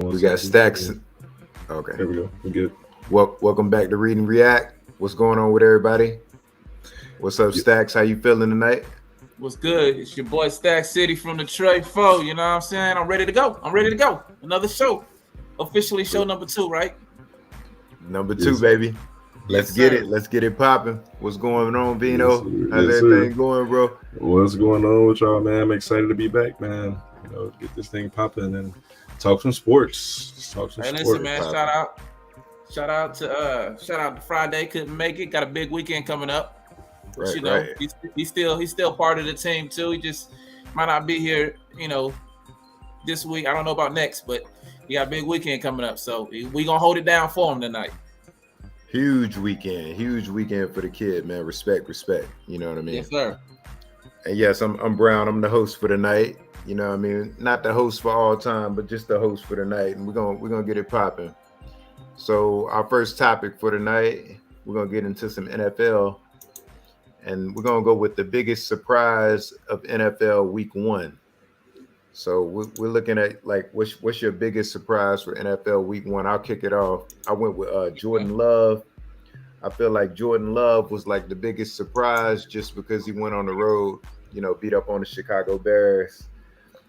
We got Stacks. Okay. There we go. We good. Welcome back to Read and React. What's going on with everybody? What's up, Yep. Stacks? How you feeling tonight? What's good? It's your boy Stack City from Detroit 4. You know what I'm saying? I'm ready to go. Another show. Officially show number 2, right? Number 2, Yes. baby. Let's Yes, get sir. it. Let's get it popping. What's going on, Yes, Vino? sir. How's Yes, everything sir. going, bro? What's going on with y'all, man? I'm excited to be back, man. Get this thing popping and talk some sports. Let's talk some Hey, sports. listen, man. Popping. Shout out to Friday. Couldn't make it. Got a big weekend coming up. But Right. he's still part of the team too. He just might not be here. This week. I don't know about next, but he got a big weekend coming up. So we gonna hold it down for him tonight. Huge weekend for the kid, man. Respect. You know what I mean? Yes, sir. And yes, I'm Brown. I'm the host for the night. You know what I mean? Not the host for all time, but just the host for the night. And we're gonna get it popping. So our first topic for tonight, we're gonna get into some NFL. And we're gonna go with the biggest surprise of NFL Week 1. So we're looking at like what's your biggest surprise for NFL Week 1? I'll kick it off. I went with Jordan Love. I feel like Jordan Love was like the biggest surprise just because he went on the road, beat up on the Chicago Bears.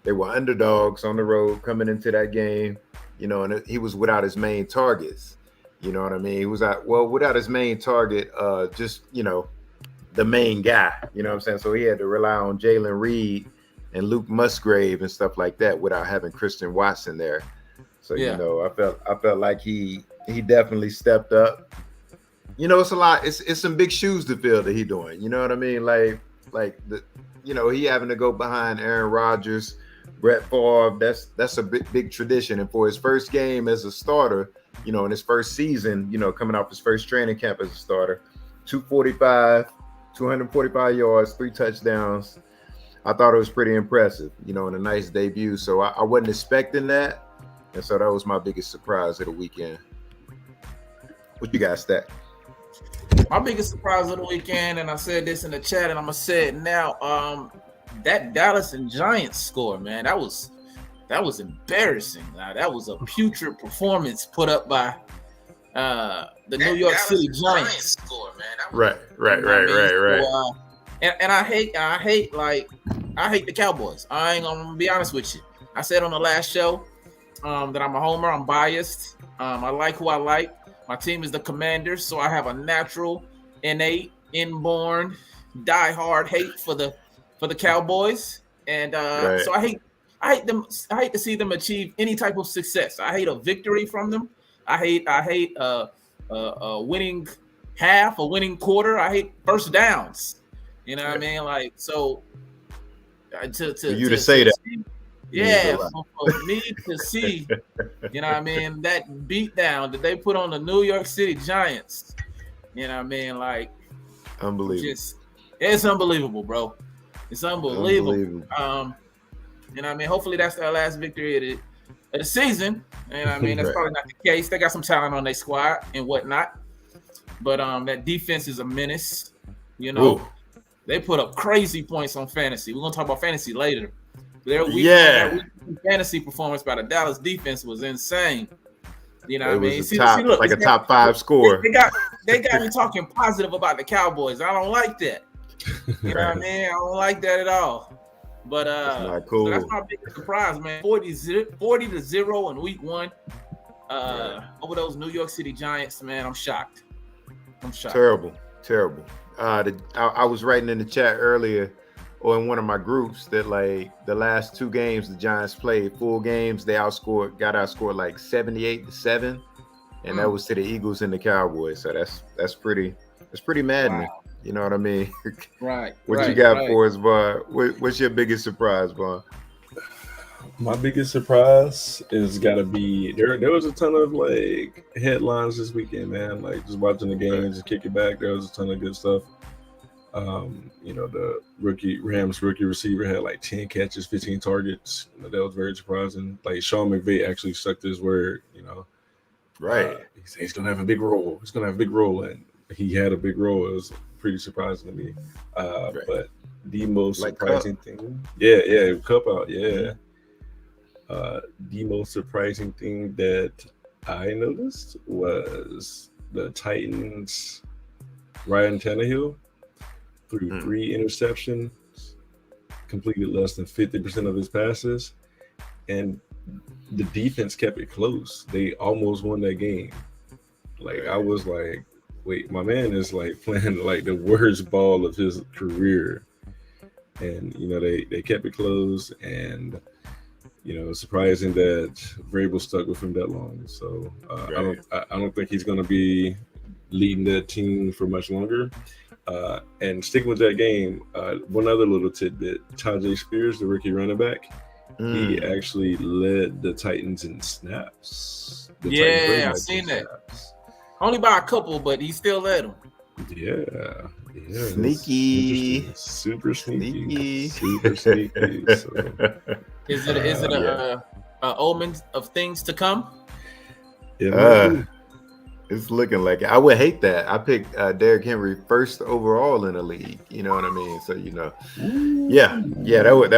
They were underdogs on the road coming into that game, and he was without his main targets. You know what I mean? He was without his main target, the main guy, you know what I'm saying? So he had to rely on Jalen Reed and Luke Musgrave and stuff like that without having Christian Watson there. So, Yeah. I felt like he definitely stepped up. It's a lot. It's some big shoes to fill that he doing. You know what I mean? He having to go behind Aaron Rodgers, Brett Favre. That's a big tradition. And for his first game as a starter, in his first season, coming off his first training camp as a starter, 245 yards, 3 touchdowns. I thought it was pretty impressive, and a nice debut. So I wasn't expecting that. And so that was my biggest surprise of the weekend. What you guys stack? My biggest surprise of the weekend, and I said this in the chat, and I'm gonna say it now. That Dallas and Giants score, man, that was embarrassing. That was a putrid performance put up by the New York City Giants score, man. Right. So, and I hate the Cowboys. I ain't gonna be honest with you. I said on the last show that I'm a homer. I'm biased. I like who I like. My team is the Commanders, so I have a natural, innate, inborn, diehard hate for the Cowboys, and Right. so I hate them. I hate to see them achieve any type of success. I hate a victory from them. I hate a winning half, a winning quarter. I hate first downs. You know what I mean? Like, so For you to say that. Yeah, for me to see, you know what I mean, that beatdown that they put on the New York City Giants, you know what I mean, like, Unbelievable. it's unbelievable, bro. It's unbelievable. You know what I mean, hopefully that's their last victory of the season. You know what I mean, that's Right. probably not the case. They got some talent on their squad and whatnot, but that defense is a menace. Ooh. They put up crazy points on fantasy. We're gonna talk about fantasy later. Their fantasy performance by the Dallas defense was insane. You know what I mean? Was a top 5 score. They got me talking positive about the Cowboys. I don't like that. You know what I mean? I don't like that at all. But That's not cool. So that's my biggest surprise, man. 40-0 in week 1. Over those New York City Giants, man. I'm shocked. Terrible. I was writing in the chat earlier or in one of my groups that like the last 2 games the Giants played, full games, they got outscored like 78-7, and that was to the Eagles and the Cowboys. So that's pretty maddening. Wow. You know what I mean? Right. What you got for us, Vaughn? What's your biggest surprise, Vaughn? My biggest surprise is gotta be there was a ton of like headlines this weekend, man. Like just watching the game, just kick it back. There was a ton of good stuff. The Rams rookie receiver had like 10 catches, 15 targets. That was very surprising. Like Sean McVay actually stuck to his word, Right. He's gonna have a big role. And he had a big role. It was pretty surprising to me. Right. But the most Like surprising thing, yeah, Cup out, yeah. The most surprising thing that I noticed was the Titans' Ryan Tannehill threw 3 interceptions, completed less than 50% of his passes, and the defense kept it close. They almost won that game. Like, I was like, wait, my man is like playing like the worst ball of his career. And they kept it close, and surprising that Vrabel stuck with him that long. So I don't think he's going to be leading that team for much longer. And sticking with that game, one other little tidbit: Tajay Spears, the rookie running back, he actually led the Titans in snaps. I've seen that. Only by a couple, but he still led them. Yeah. Sneaky, super sneaky. So. Is it a omen of things to come? It's looking like it. I would hate that. I picked Derrick Henry first overall in the league. You know what I mean? So that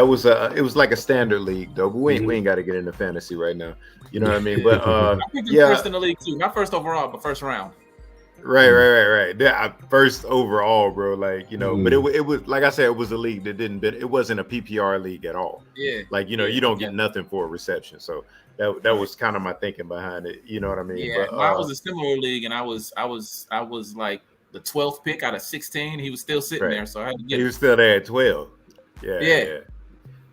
was it was like a standard league though. But we ain't got to get into fantasy right now. You know what I mean? But I picked him first in the league too, not first overall, but first round. Right. First overall, bro. Like, but it was like I said, it was a league that didn't. But it wasn't a PPR league at all. Yeah. Like you don't get nothing for a reception. So that was kind of my thinking behind it. You know what I mean? Yeah. But, mine was a similar league, and I was like the 12th pick out of 16. He was still sitting there, so I had to get. He was still there at 12. Yeah.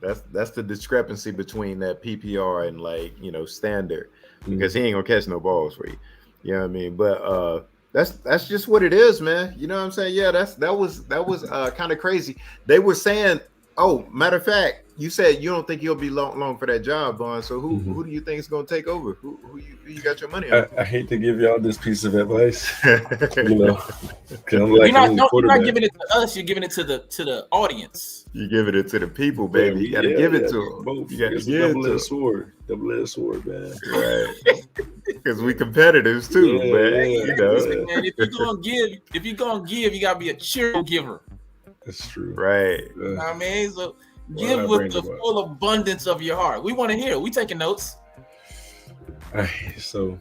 That's the discrepancy between that PPR and like standard, because he ain't gonna catch no balls for you. You know what I mean? But that's just what it is, man. You know what I'm saying? Yeah, that was kind of crazy. They were saying, oh, matter of fact, you said you don't think he'll be long for that job, Vaughn. So who do you think is going to take over? Who you got your money on? I hate to give y'all this piece of advice, because I'm like, you're not giving it to us. You're giving it to the audience. You're giving it to the people, baby. You got to give it to them. Both. You got to give it to them. Double-edged sword, man. Right. Because we competitors too, man. Man, if you're gonna give, you gotta be a cheerful giver. That's true. Right. I mean, so give with the full abundance of your heart. We want to hear. We taking notes. So,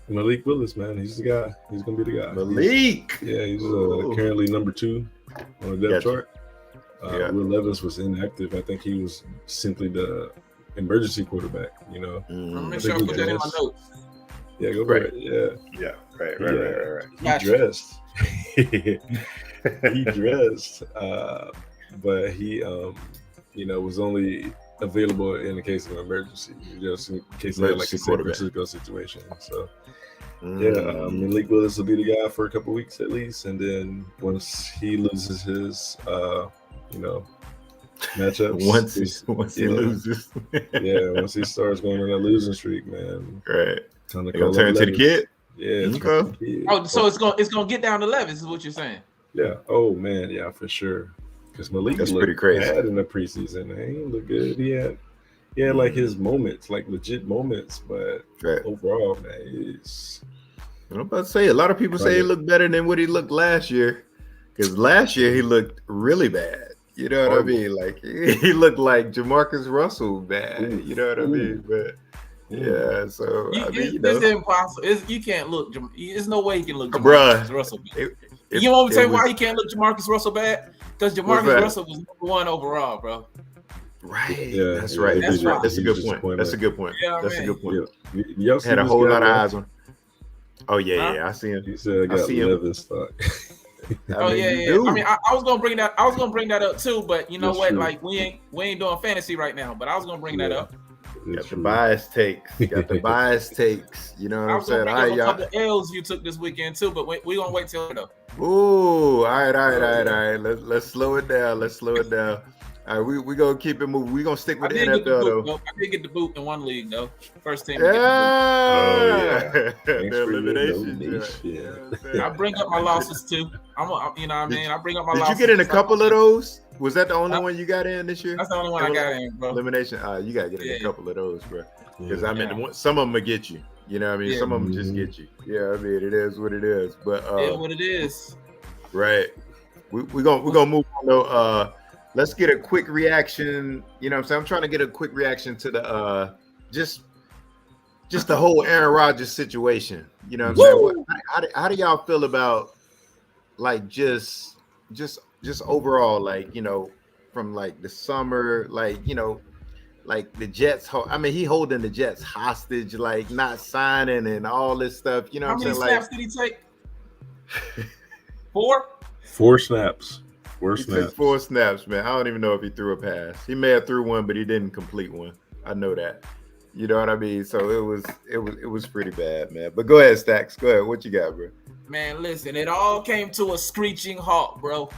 Malik Willis, man, he's the guy. He's gonna be the guy. Malik. He's currently number 2 on the depth chart. Will Levis was inactive. I think he was simply the emergency quarterback. I'm gonna sure put that in my notes. Yeah, go for it. Yeah. Right. He dressed. He dressed, but he, was only available in the case of an emergency, just in case of like a San Francisco situation. So, Malik Willis will be the guy for a couple weeks at least, and then once he loses his, matchups, once he loses, once he starts going on that losing streak, man, right? Gonna turn to the kid. Oh, so it's gonna get down to 11, is what you're saying? Yeah. Oh man, yeah, for sure. Because Malik looked pretty crazy bad in the preseason. He didn't look good. He had like his moments, like legit moments, but overall, man, he's. I'm about to say, a lot of people say he looked better than what he looked last year. Because last year he looked really bad. You know what I mean? Like he looked like Jamarcus Russell bad. You know what I mean? But so it's impossible. You can't look. There's no way you can look Jamarcus Russell bad. You want me to tell you why you can't look Jamarcus Russell bad? Because Jamarcus Russell was number 1 overall, bro. Right. Yeah, that's right. That's a good point. That's a good point. That's a good point. Y'all had a whole lot of eyes on. Oh yeah, I see him. He said I got Levis stock. I mean, I was gonna bring that. I was gonna bring that up too, but you know what? True. Like we ain't doing fantasy right now. But I was gonna bring that up. Got the bias takes. You know what I'm saying? A couple L's you took this weekend too, but we gonna wait till though. Ooh, all right. Let's slow it down. All right, we gonna keep it moving. We gonna stick with the NFL though. I did get the boot in one league though. First team. The elimination. I bring up my losses too. I bring up my losses. Did you get in a couple of those? Was that the only one you got in this year? That's the only one I got in, bro. Elimination. You gotta get in a couple of those, bro. Because some of them will get you. You know what I mean? Some of them just get you. Yeah, I mean, it is what it is. But what it is. Right. We're gonna move on though. let's get a quick reaction. You know what I'm saying? I'm trying to get a quick reaction to the just the whole Aaron Rodgers situation. You know what I'm saying? How do y'all feel about like just overall, like, you know, from like the summer, like, you know, like the Jets, I mean, he holding the Jets hostage, like not signing and all this stuff. You know How what many I'm saying? snaps did he take? 4? 4 snaps. He took 4 snaps, man. I don't even know if he threw a pass. He may have threw one, but he didn't complete one. I know that. You know what I mean? So it was pretty bad, man. But go ahead, Stacks. Go ahead. What you got, bro? Man, listen, it all came to a screeching halt, bro.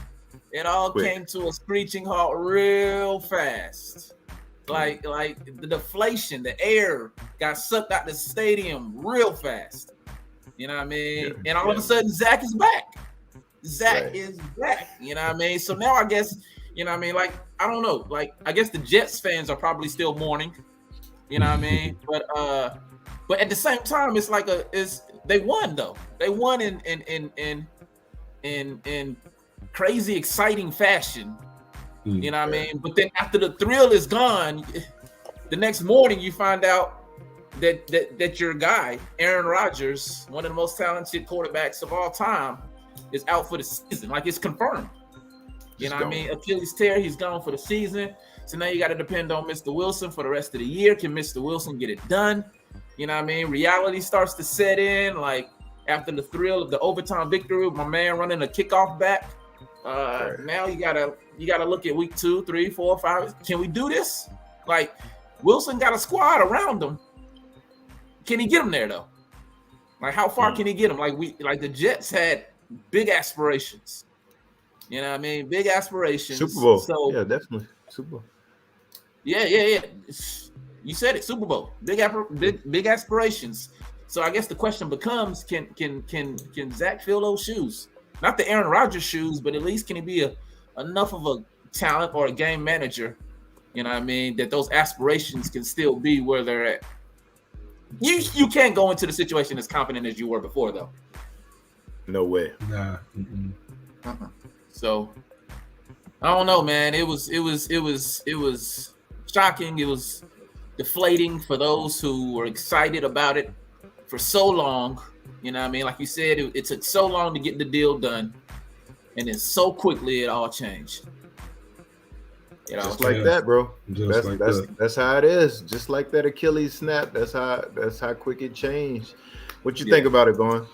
It all came to a screeching halt real fast. Like the deflation, the air got sucked out the stadium real fast. You know what I mean? Yeah, and all of a sudden, Zach is back. Zach is back. You know what I mean? So now I guess, you know what I mean? Like, I don't know. Like, I guess the Jets fans are probably still mourning. You know what I mean? But at the same time, it's like they won though. They won in crazy exciting fashion. You know what I mean? But then after the thrill is gone, the next morning you find out that your guy, Aaron Rodgers, one of the most talented quarterbacks of all time, is out for the season. Like, it's confirmed. You know what I mean? Achilles tear, he's gone for the season. So now you got to depend on Mr. Wilson for the rest of the year. Can Mr. Wilson get it done? You know what I mean? Reality starts to set in. Like, after the thrill of the overtime victory with my man running a kickoff back. Now you gotta look at week 2, 3, 4, 5. Can we do this? Like, Wilson got a squad around him. Can he get him there though? Like, how far can he get him? Like the Jets had big aspirations. You know what I mean? Big aspirations. Super Bowl. So, yeah, definitely Super Bowl. Yeah. You said it. Super Bowl. Big aspirations. So I guess the question becomes: Can Zach fill those shoes? Not the Aaron Rodgers shoes, but at least can he be enough of a talent or a game manager, you know what I mean, that those aspirations can still be where they're at. You can't go into the situation as confident as you were before, though. No way. Nah. So I don't know, man. It was shocking. It was deflating for those who were excited about it for so long. You know what I mean? Like you said, it took so long to get the deal done, and then so quickly it all changed. Just like that, bro. That's how it is. Just like that Achilles snap. That's how quick it changed. What you think about it, Vaughn?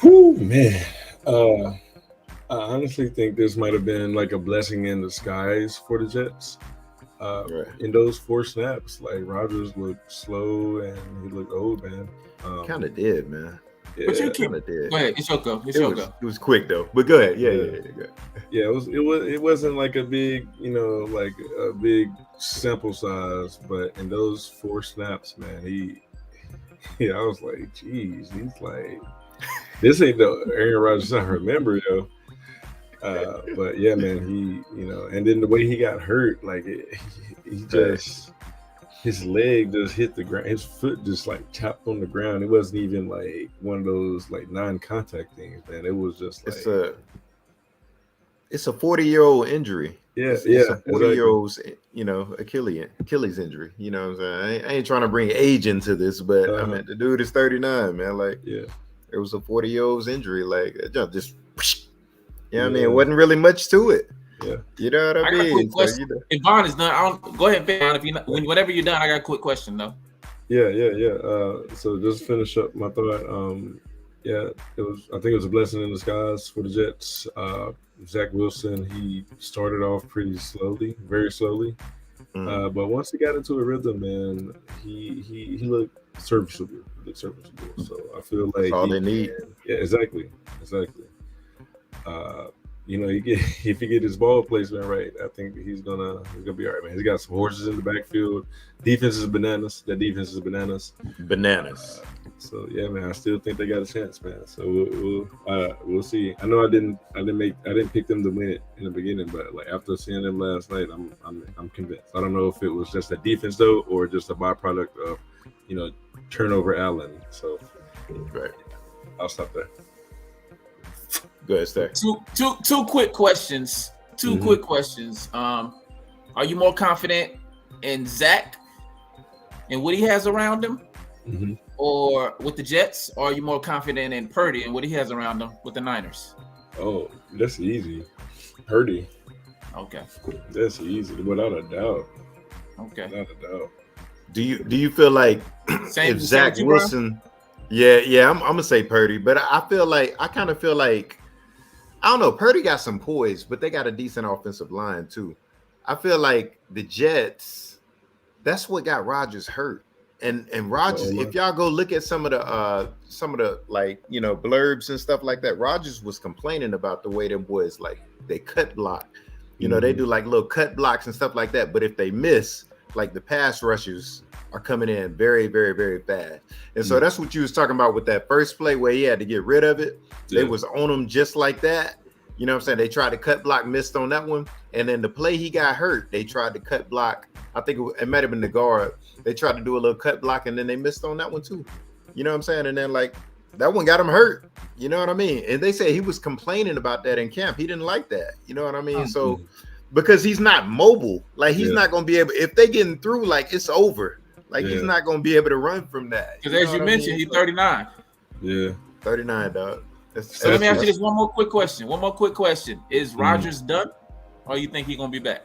Whew, man. I honestly think this might have been like a blessing in disguise for the Jets. In those 4 snaps, like, Rodgers looked slow and he looked old, man. Kind of did, man. Yeah, but you kind of did. Go ahead, it's your go. It was quick though, but go ahead. Yeah, it wasn't like a big, like a big sample size, but in those 4 snaps, man, I was like, geez, he's like, this ain't the Aaron Rodgers I remember, yo. But yeah, man, he, and then the way he got hurt, like he just, his leg just hit the ground. His foot just like tapped on the ground. It wasn't even like one of those like non-contact things, man. It was just like it's a 40-year-old injury. Yeah, it's a 40-year-old's Achilles injury. You know what I'm saying? I ain't trying to bring age into this, but I mean, the dude is 39, man. Like, it was a 40-year-old's injury. Like, just. You know what I mean? It wasn't really much to it. Yeah. You know what I mean? Got a quick question. If Vaughn is done, go ahead, Vaughn. Whenever you're done, I got a quick question though. Yeah. So just to finish up my thought. I think it was a blessing in disguise for the Jets. Zach Wilson, he started off pretty slowly, very slowly. But once he got into a rhythm, man, he looked serviceable. So I feel like that's all they need. Yeah, exactly. If he get his ball placement right, I think he's gonna be all right, man. He's got some horses in the backfield. Defense is bananas. That defense is bananas. So yeah, man, I still think they got a chance, man. So we'll see. I know I didn't pick them to win it in the beginning, but like after seeing them last night, I'm convinced. I don't know if it was just a defense though, or just a byproduct of turnover Allen. So right, I'll stop there. Go ahead, Stack. Two quick questions. Two quick questions. Are you more confident in Zach and what he has around him, or with the Jets, or are you more confident in Purdy and what he has around him with the Niners? Oh, that's easy. Purdy. Okay. That's easy, without a doubt. Okay. Without a doubt. Do you feel like if Zach Wilson? Yeah, I'm gonna say Purdy, but I kind of feel like I don't know. Purdy got some poise, but they got a decent offensive line too. I feel like the Jets, that's what got Rodgers hurt. And Rodgers, if y'all go look at some of the like, you know, blurbs and stuff like that, Rodgers was complaining about the way them boys like they cut block. You know, they do like little cut blocks and stuff like that. But if they miss, like the pass rushers are coming in very, very, very fast. And so that's what you was talking about with that first play where he had to get rid of it. They was on him just like that. You know what I'm saying? They tried to cut block, missed on that one. And then the play he got hurt, they tried to cut block. I think it might have been the guard. They tried to do a little cut block and then they missed on that one too. You know what I'm saying? And then like that one got him hurt. You know what I mean? And they say he was complaining about that in camp. He didn't like that. You know what I mean? So because he's not mobile, like he's not going to be able, if they getting through, like it's over. Like he's not going to be able to run from that. Because as you mentioned, he's 39. Yeah. 39, dog. So let me ask you this one more quick question. Is Rodgers done, or you think he's gonna be back?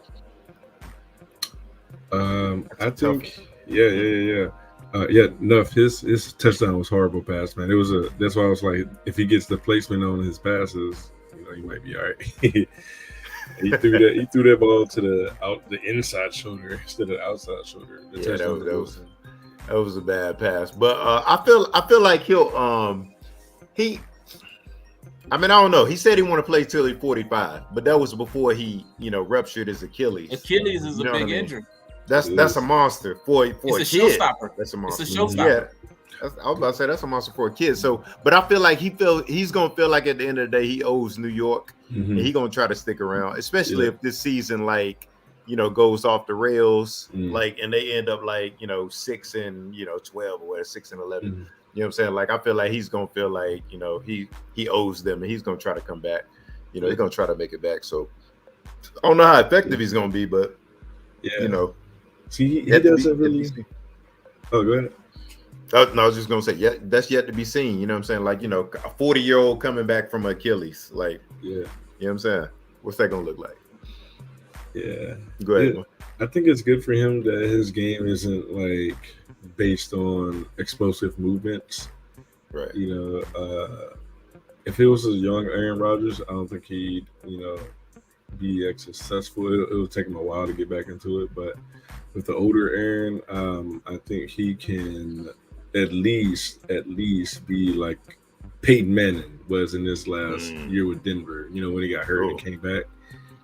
I think no, his touchdown was horrible pass, man. That's why I was like, if he gets the placement on his passes, you know, he might be all right. He threw that ball to the inside shoulder instead of the outside shoulder. That was a bad pass. But I feel like I don't know. He said he want to play till he's 45, but that was before he, you know, ruptured his Achilles. Achilles is a big injury. That's a monster for a kid. Showstopper. That's a monster. It's a showstopper. Yeah, I was about to say that's a monster for a kid. So, but I feel like he's gonna feel like at the end of the day he owes New York, and he's gonna try to stick around, especially if this season like, you know, goes off the rails, like, and they end up like, you know, 6-12 or whatever, 6-11. You know what I'm saying? Like, I feel like he's gonna feel like, you know, he owes them, and he's gonna try to come back. You know, he's gonna try to make it back. So I don't know how effective he's gonna be, but you know, see, he doesn't really. Oh, go ahead. No, I was just gonna say, that's yet to be seen. You know what I'm saying? Like, you know, a 40-year-old coming back from Achilles, like, you know what I'm saying? What's that gonna look like? Yeah, go ahead. I think it's good for him that his game isn't like based on explosive movements, right? You know, if it was a young Aaron Rodgers, I don't think he'd, you know, be as successful. It'll take him a while to get back into it, but with the older Aaron, I think he can at least be like Peyton Manning was in this last year with Denver. You know, when he got hurt and came back,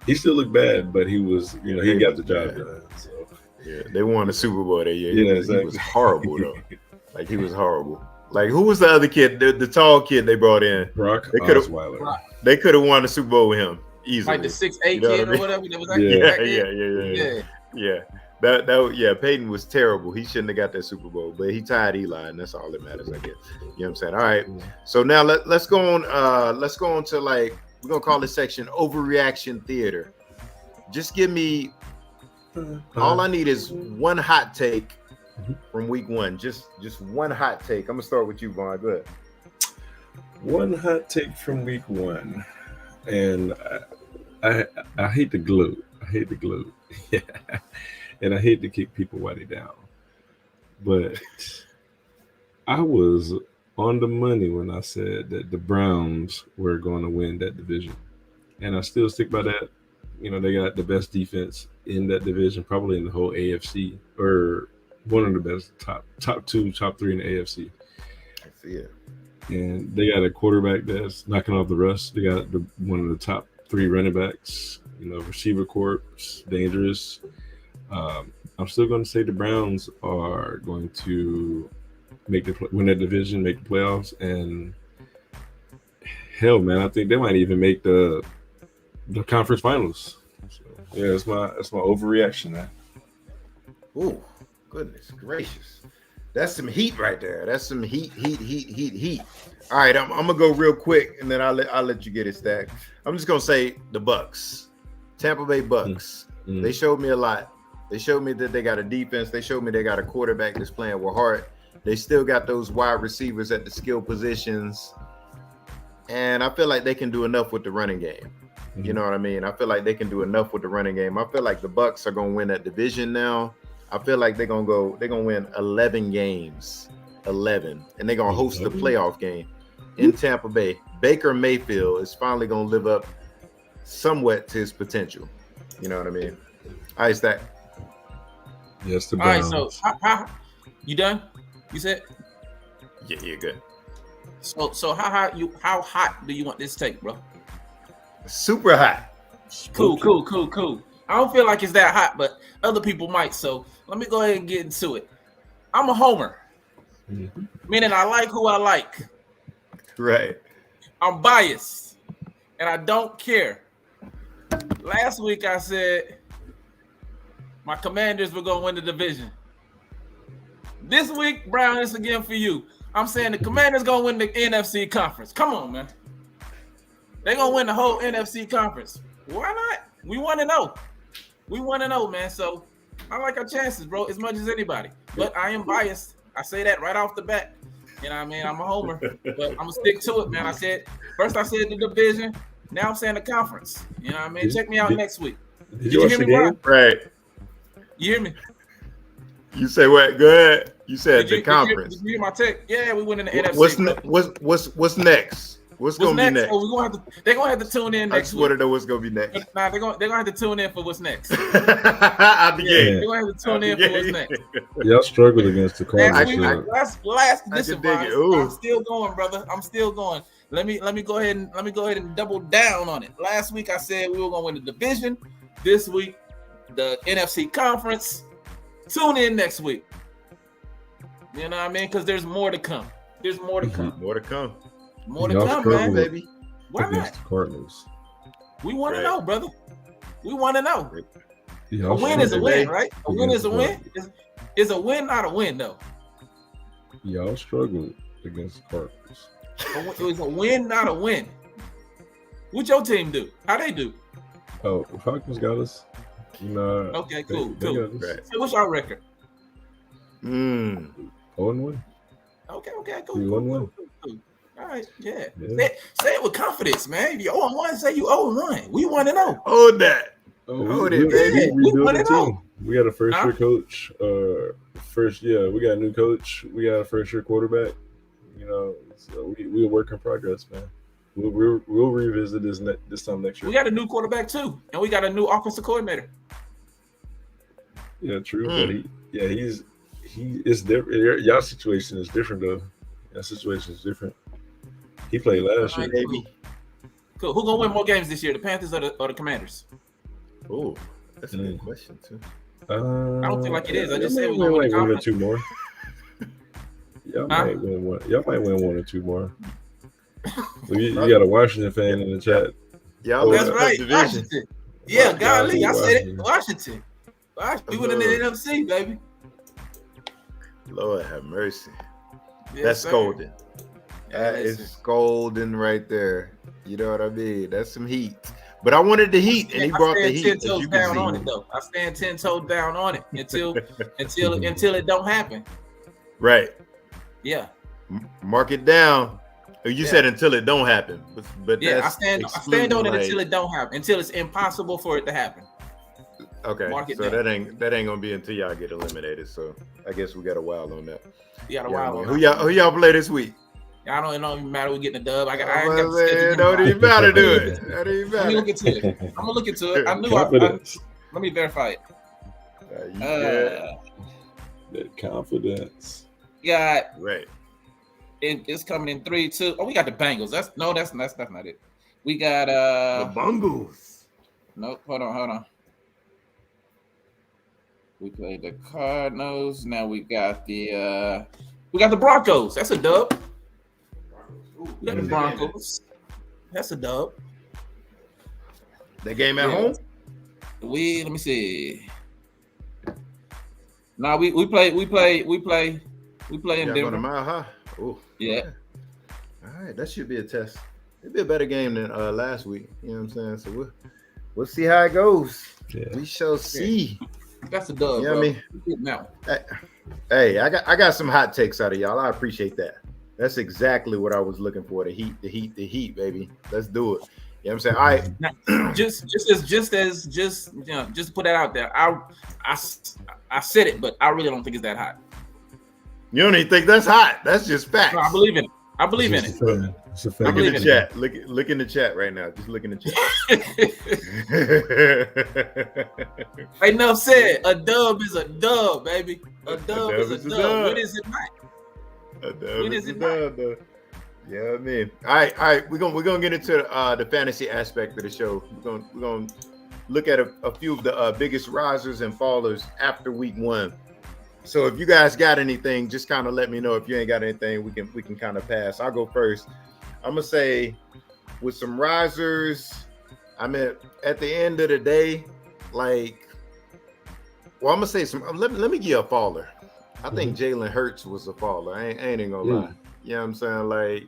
he still looked bad, but he was, you know, he got the job done. So. Yeah, they won the Super Bowl that year. Exactly. He was horrible though. Like, he was horrible. Like, who was the other kid? The tall kid they brought in. Brock Osweiler. They could have won the Super Bowl with him easily. Like the 6'8" kid or whatever. That was Yeah. Peyton was terrible. He shouldn't have got that Super Bowl, but he tied Eli, and that's all that matters, I guess. You know what I'm saying? All right. So now let's go on. Let's go on to, like, we're gonna call this section Overreaction Theater. Just give me. All I need is one hot take from week one. Just one hot take. I'm gonna start with you, Vaughn. Go ahead. One hot take from week one, and I hate the gloat. Yeah, and I hate to kick people while they're down, but I was on the money when I said that the Browns were going to win that division, and I still stick by that. You know, they got the best defense in that division, probably in the whole AFC, or one of the best, top 2, top 3 in the AFC. I see it. And they got a quarterback that's knocking off the rust. They got one of the top 3 running backs. You know, receiver corps, dangerous. I'm still going to say the Browns are going to win that division, make the playoffs, and hell, man, I think they might even make the conference finals. So, yeah, that's my overreaction, man. Oh, goodness gracious. That's some heat right there. That's some heat. All right, I'm gonna go real quick, and then I'll let you get it stacked. I'm just gonna say the Bucks Tampa Bay Bucks. They showed me a lot. They showed me that they got a defense. They showed me they got a quarterback that's playing with heart. They still got those wide receivers at the skill positions. And I feel like they can do enough with the running game. You know what I mean? I feel like they can do enough with the running game. I feel like the Bucks are going to win that division now. I feel like they're going to win 11 games. 11. And they're going to host the playoff game in Tampa Bay. Baker Mayfield is finally going to live up somewhat to his potential. You know what I mean? All right, Stack. Yes, the All right, Browns. so you done? You said? Yeah, you're good. So how hot do you want this take, bro? Super hot. Cool. I don't feel like it's that hot, but other people might. So let me go ahead and get into it. I'm a homer, meaning I like who I like. Right. I'm biased, and I don't care. Last week I said my Commanders were going to win the division. This week, Brown, it's again for you. I'm saying the Commanders going to win the NFC conference. Come on, man. They're going to win the whole NFC conference. Why not? We want to know. We want to know, man. So I like our chances, bro, as much as anybody. But I am biased. I say that right off the bat. You know what I mean? I'm a homer. But I'm going to stick to it, man. I said the division. Now I'm saying the conference. You know what I mean? Check me out next week. Did you watch the game? Right. You hear me? You say what? Go ahead. You said the conference. Did you hear my take? Yeah, we win in the NFC. What's next? What's gonna be next? Oh, they're gonna have to tune in next week. I just want to know what's gonna be next. Nah, they're gonna have to tune in for what's next. Out the game. They're gonna have to tune in for what's next. Y'all struggled against the Cardinals. I'm still going, brother. I'm still going. Let me go ahead and double down on it. Last week I said we were gonna win the division. This week, the NFC conference. Tune in next week. You know what I mean? Because there's more to come. There's more to come. More to come. More to come, man, baby. Why not? The Cardinals. We want to know, brother. We want to know. Y'all A win is a win, right? A win is a Cardinals. win. Is a win not a win, though? Y'all struggled against the Cardinals. It was a win, not a win. What your team do? How they do? Oh, the Falcons got us. Okay, cool. Right. So what's our record? 0-1. Okay, cool. 3-1. All right, yeah. Say it with confidence, man. If you're 0-1, say you 0-1. We want to know. Hold that. Hold it, baby. We rebuilt the team. We got a first-year coach. We got a new coach. We got a first-year quarterback. So we're a work in progress, man. We'll revisit this time next year. We got a new quarterback too, and we got a new offensive coordinator. Yeah, true. But it's different. Y'all situation is different though. Your situation is different. He played last year, baby. Cool. Who gonna win more games this year, the Panthers or the Commanders? Oh, that's a good question too. I don't feel like it is. I just said we we're might going win 1 or 2 more. Y'all might win one. Y'all might win 1 or 2 more. You got a Washington fan in the chat. That's right. Washington. Yeah, golly, I said it. Washington. We went in the NFC, baby. Lord have mercy. Yes, that's sir. golden. That is golden right there. You know what I mean? That's some heat. But I wanted the heat, and he brought the heat. 10 toes down on it, though. I stand 10 toes down on it until it don't happen. Right. Yeah. Mark it down. You said until it don't happen, but yeah, I stand on it until it don't happen, until it's impossible for it to happen. Okay, so that ain't gonna be until y'all get eliminated. So I guess we got a while on that. You got a while on who y'all play this week? I don't even matter. We getting the dub. I got it don't even matter, do it. That even matter. I'm gonna look into it. I knew. Let me verify it. That confidence. Got right. It's coming in 3-2. Oh, we got the Bengals. That's not it. We got the Bengals. Nope. Hold on. We played the Cardinals. Now we got the Broncos. That's a dub. We got the Broncos. That's a dub. The game at home? Let me see. Nah, we play in Denver. Mile High. Oh, yeah. All right, that should be a test. It'd be a better game than last week. You know what I'm saying? So we'll see how it goes. Yeah. We shall see. That's a dub, You know bro. what I mean? Hey, I got some hot takes out of y'all. I appreciate that. That's exactly what I was looking for. The heat, baby. Let's do it. You know what I'm saying? All right. Now, just to put that out there. I said it, but I really don't think it's that hot. You don't even think that's hot. That's just facts. No, I believe in it. I believe in it. It's a fact. Look in the chat. Look in the chat right now. Just look in the chat. Like Nuff said, a dub is a dub, baby. A dub is a dub. When is it not? A dub when is it not? Yeah, I mean, all right. We're gonna get into the fantasy aspect of the show. We're gonna look at a few of the biggest risers and fallers after week 1. So if you guys got anything, just kind of let me know. If you ain't got anything, we can kind of pass. I'll go first. I'm gonna say with some risers, I mean, at the end of the day, like, well, I'm gonna say some. Let me give you a faller. I think Jalen Hurts was a faller. I ain't even gonna lie. You know what I'm saying? Like,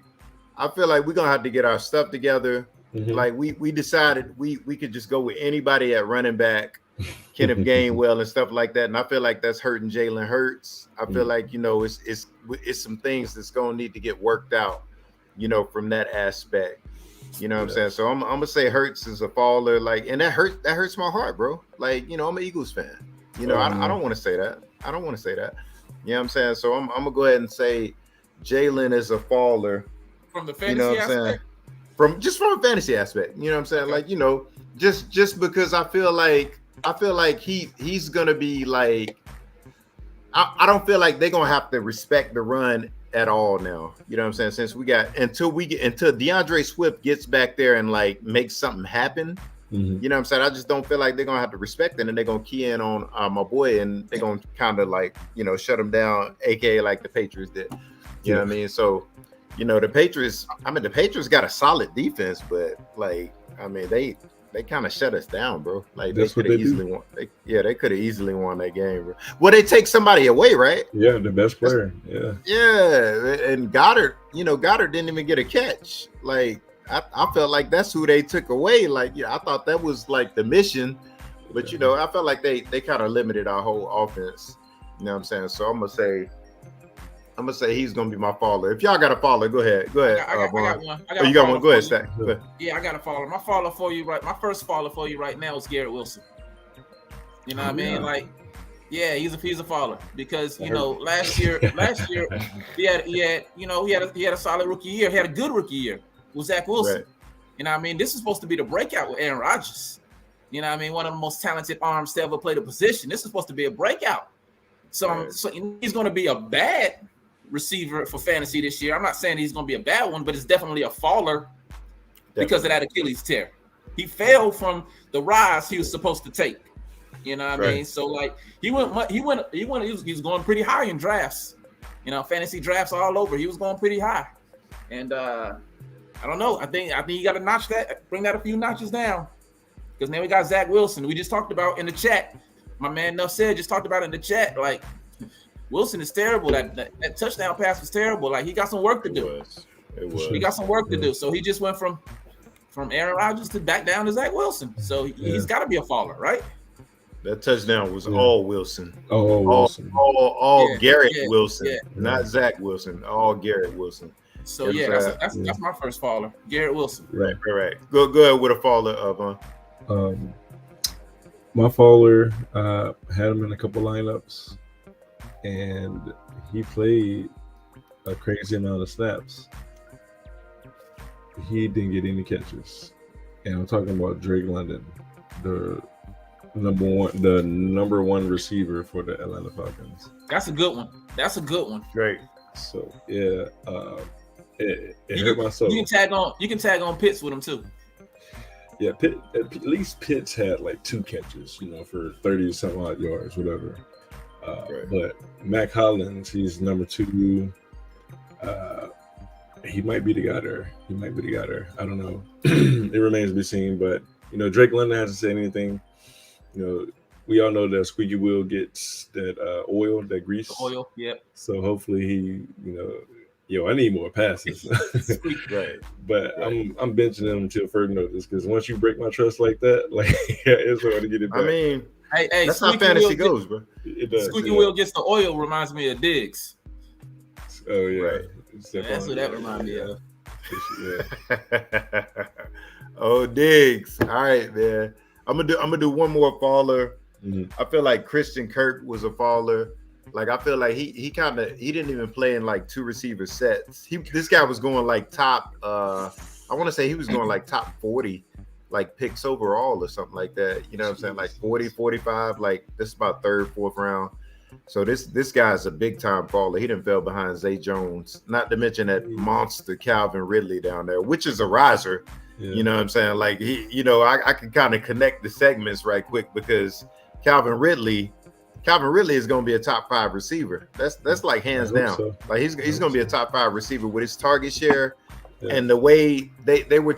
I feel like we're gonna have to get our stuff together. Like we decided we could just go with anybody at running back. Kenneth Gainwell and stuff like that, and I feel like that's hurting Jalen Hurts. I feel like, you know, it's some things that's gonna need to get worked out, you know, from that aspect. You know what I'm saying? So I'm gonna say Hurts is a faller, like, and that hurts my heart, bro. Like, you know, I'm an Eagles fan. You know, I don't want to say that. I don't want to say that. You know what I'm saying? So I'm gonna go ahead and say Jalen is a faller from the fantasy aspect. From a fantasy aspect. You know what I'm saying? Okay. Like, you know, just because I feel like he's gonna be like, I don't feel like they're gonna have to respect the run at all now. You know what I'm saying? Since until DeAndre Swift gets back there and like makes something happen. You know what I'm saying? I just don't feel like they're gonna have to respect it, and they're gonna key in on my boy, and they're gonna kind of like, you know, shut him down, aka like the Patriots did. You know what I mean? So, you know, the Patriots got a solid defense, but like, I mean, they kind of shut us down, bro. Like, they could have easily won. They could have easily won that game, bro. Well, they take somebody away, right? Yeah, the best player. Yeah, and Goddard didn't even get a catch. Like, I felt like that's who they took away. Like, I thought that was like the mission, but you know, I felt like they kind of limited our whole offense. You know what I'm saying? So I'm gonna say he's gonna be my faller. If y'all got a faller, go ahead. I got one. You got one? Go ahead, Stack. Go ahead. Yeah, I got a faller. My faller for you my first faller for you right now is Garrett Wilson. You know what I mean? Like, yeah, he's a faller because, you know, last year he had a solid rookie year. He had a good rookie year with Zach Wilson. Right. You know what I mean? This is supposed to be the breakout with Aaron Rodgers. You know what I mean? One of the most talented arms to ever play the position. This is supposed to be a breakout. So he's going to be a bad receiver for fantasy this year. I'm not saying he's going to be a bad one, but it's definitely a faller because of that Achilles tear. He fell from the rise he was supposed to take. You know what I mean? So like he was going pretty high in drafts. You know, fantasy drafts all over. He was going pretty high, and I don't know. I think you got to bring that a few notches down, because now we got Zach Wilson. We just talked about in the chat. My man Nuff said just talked about in the chat, like, Wilson is terrible. That touchdown pass was terrible. Like, he got some work to do. It was. He got some work to do. So he just went from Aaron Rodgers to back down to Zach Wilson. So he's got to be a faller, right? That touchdown was all Wilson. Wilson. All Garrett Wilson, not Zach Wilson. All Garrett Wilson. So that's my first faller, Garrett Wilson. Right. Go ahead with a faller of my faller had him in a couple lineups, and he played a crazy amount of snaps. He didn't get any catches, and I'm talking about Drake London, the number one receiver for the Atlanta Falcons. That's a good one. Great. So yeah, it hurt my soul. You can tag on Pitts with him too. Yeah, at least Pitts had like 2 catches, you know, for 30 some odd yards, whatever. But Mac Hollins, he's number 2. He might be the guy there. I don't know. It remains to be seen. But, you know, Drake London hasn't said anything. You know, we all know that squeaky wheel gets that oil, that grease. The oil, yeah. So hopefully he, you know, yo, I need more passes. Right. But right. I'm benching him until further notice because once you break my trust like that, like it's hard to get it back. I mean, hey, that's how fantasy goes, bro. It does. Squeaky wheel gets the oil reminds me of Diggs. Oh yeah, right. That's what that reminds me of. Yeah. Oh, Diggs. All right, man. I'm gonna do one more faller. Mm-hmm. I feel like Christian Kirk was a faller. Like I feel like he didn't even play in like 2 receiver sets. This guy was going like top I want to say he was going like top 40 like picks overall or something like that. You know what I'm saying? Like 40, 45, like this is about 3rd, 4th round. So this guy's a big time faller. He didn't fell behind Zay Jones, not to mention that monster Calvin Ridley down there, which is a riser. Yeah. You know what I'm saying? Like he, you know, I can kind of connect the segments right quick because Calvin Ridley is going to be a top 5 receiver. That's like hands down. So. Like he's going to be a top 5 receiver with his target share. Yeah. And the way they were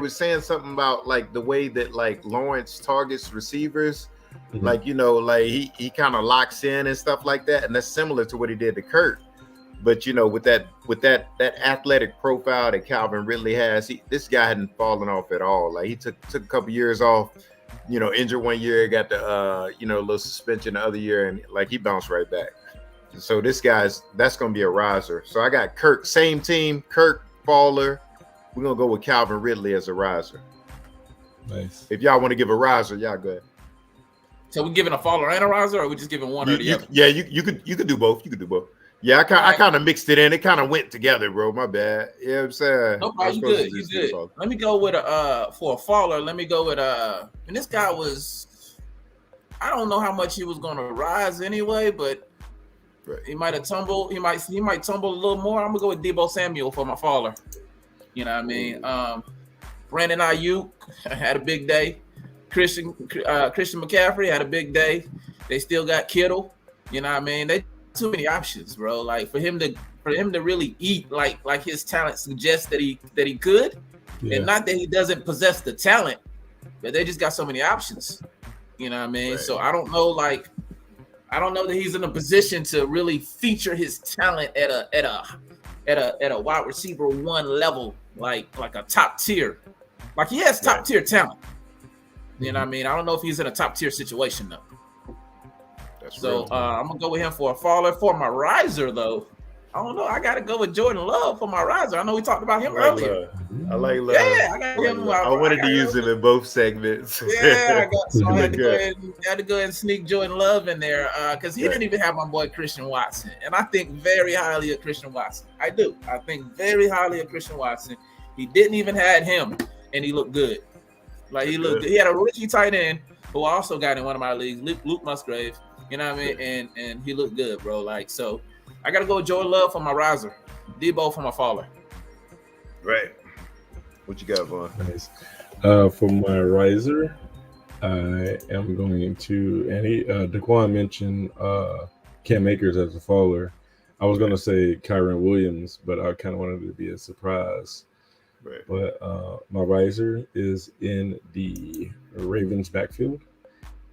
saying something about like the way that like Lawrence targets receivers, like, you know, like he kind of locks in and stuff like that. And that's similar to what he did to Kurt. But, you know, with that athletic profile that Calvin Ridley has, this guy hadn't fallen off at all. Like he took a couple years off, you know, injured one year, got the, you know, a little suspension the other year, and like he bounced right back. So that's going to be a riser. So I got Kirk, same team, Kirk, faller. We're going to go with Calvin Ridley as a riser. Nice. If y'all want to give a riser, y'all go ahead. So we're giving a faller and a riser, or we just giving one or the other? Yeah, you could do both. You could do both. Yeah, I kind of mixed it in. It kind of went together, bro. My bad. You know what I'm saying? No problem. You good. Let me go with for a faller. Let me go with and this guy was, I don't know how much he was going to rise anyway, but he might have tumbled. He might tumble a little more. I'm gonna go with Deebo Samuel for my faller. You know what I mean? Brandon Ayuk had a big day. Christian McCaffrey had a big day. They still got Kittle. You know what I mean? They too many options, bro. Like for him to really eat like his talent suggests that he could, and not that he doesn't possess the talent, but they just got so many options. You know what I mean? Right. So I don't know that he's in a position to really feature his talent at a wide receiver 1 level, like a top tier. Like he has top tier talent. You know what I mean? I don't know if he's in a top tier situation though. So I'm gonna go with him for a faller. For my riser, though, I don't know. I gotta go with Jordan Love for my riser. I know we talked about him earlier. I like Love. Yeah, I got him. I wanted to use him in both segments. Yeah, I had to go ahead and sneak Jordan Love in there because he didn't even have my boy Christian Watson, and I think very highly of Christian Watson. I do. I think very highly of Christian Watson. He didn't even have him, and he looked good. Like he looked good. He had a rookie tight end who I also got in one of my leagues, Luke Musgrave. You know what I mean? And he looked good, bro. Like, so I got to go with Jordan Love for my riser. Deebo for my faller. Right. What you got, Vaughn? Nice. For my riser, I am going to, and Daquan mentioned Cam Akers as a faller. I was going to say Kyron Williams, but I kind of wanted it to be a surprise. Right. But my riser is in the Ravens backfield.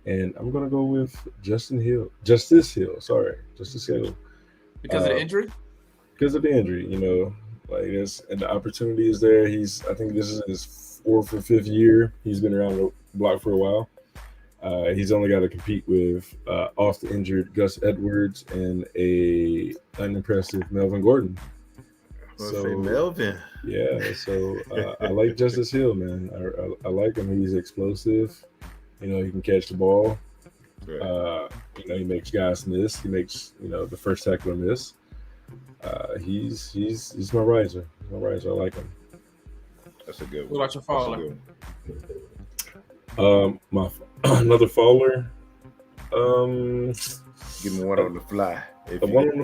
And I'm going to go with Justice Hill. Justice Hill. Because of the injury? Because of the injury, you know. Like this, and the opportunity is there. I think this is his 4th or 5th year. He's been around the block for a while. He's only got to compete with off the injured Gus Edwards and a unimpressive Melvin Gordon. So Melvin. Yeah, so I like Justice Hill, man. I like him. He's explosive. You know, he can catch the ball. Right. You know, he makes guys miss. He makes, you know, the first tackler miss. He's my riser. I like him. That's a good one. What about your faller? My another faller. Give me one on the fly. One on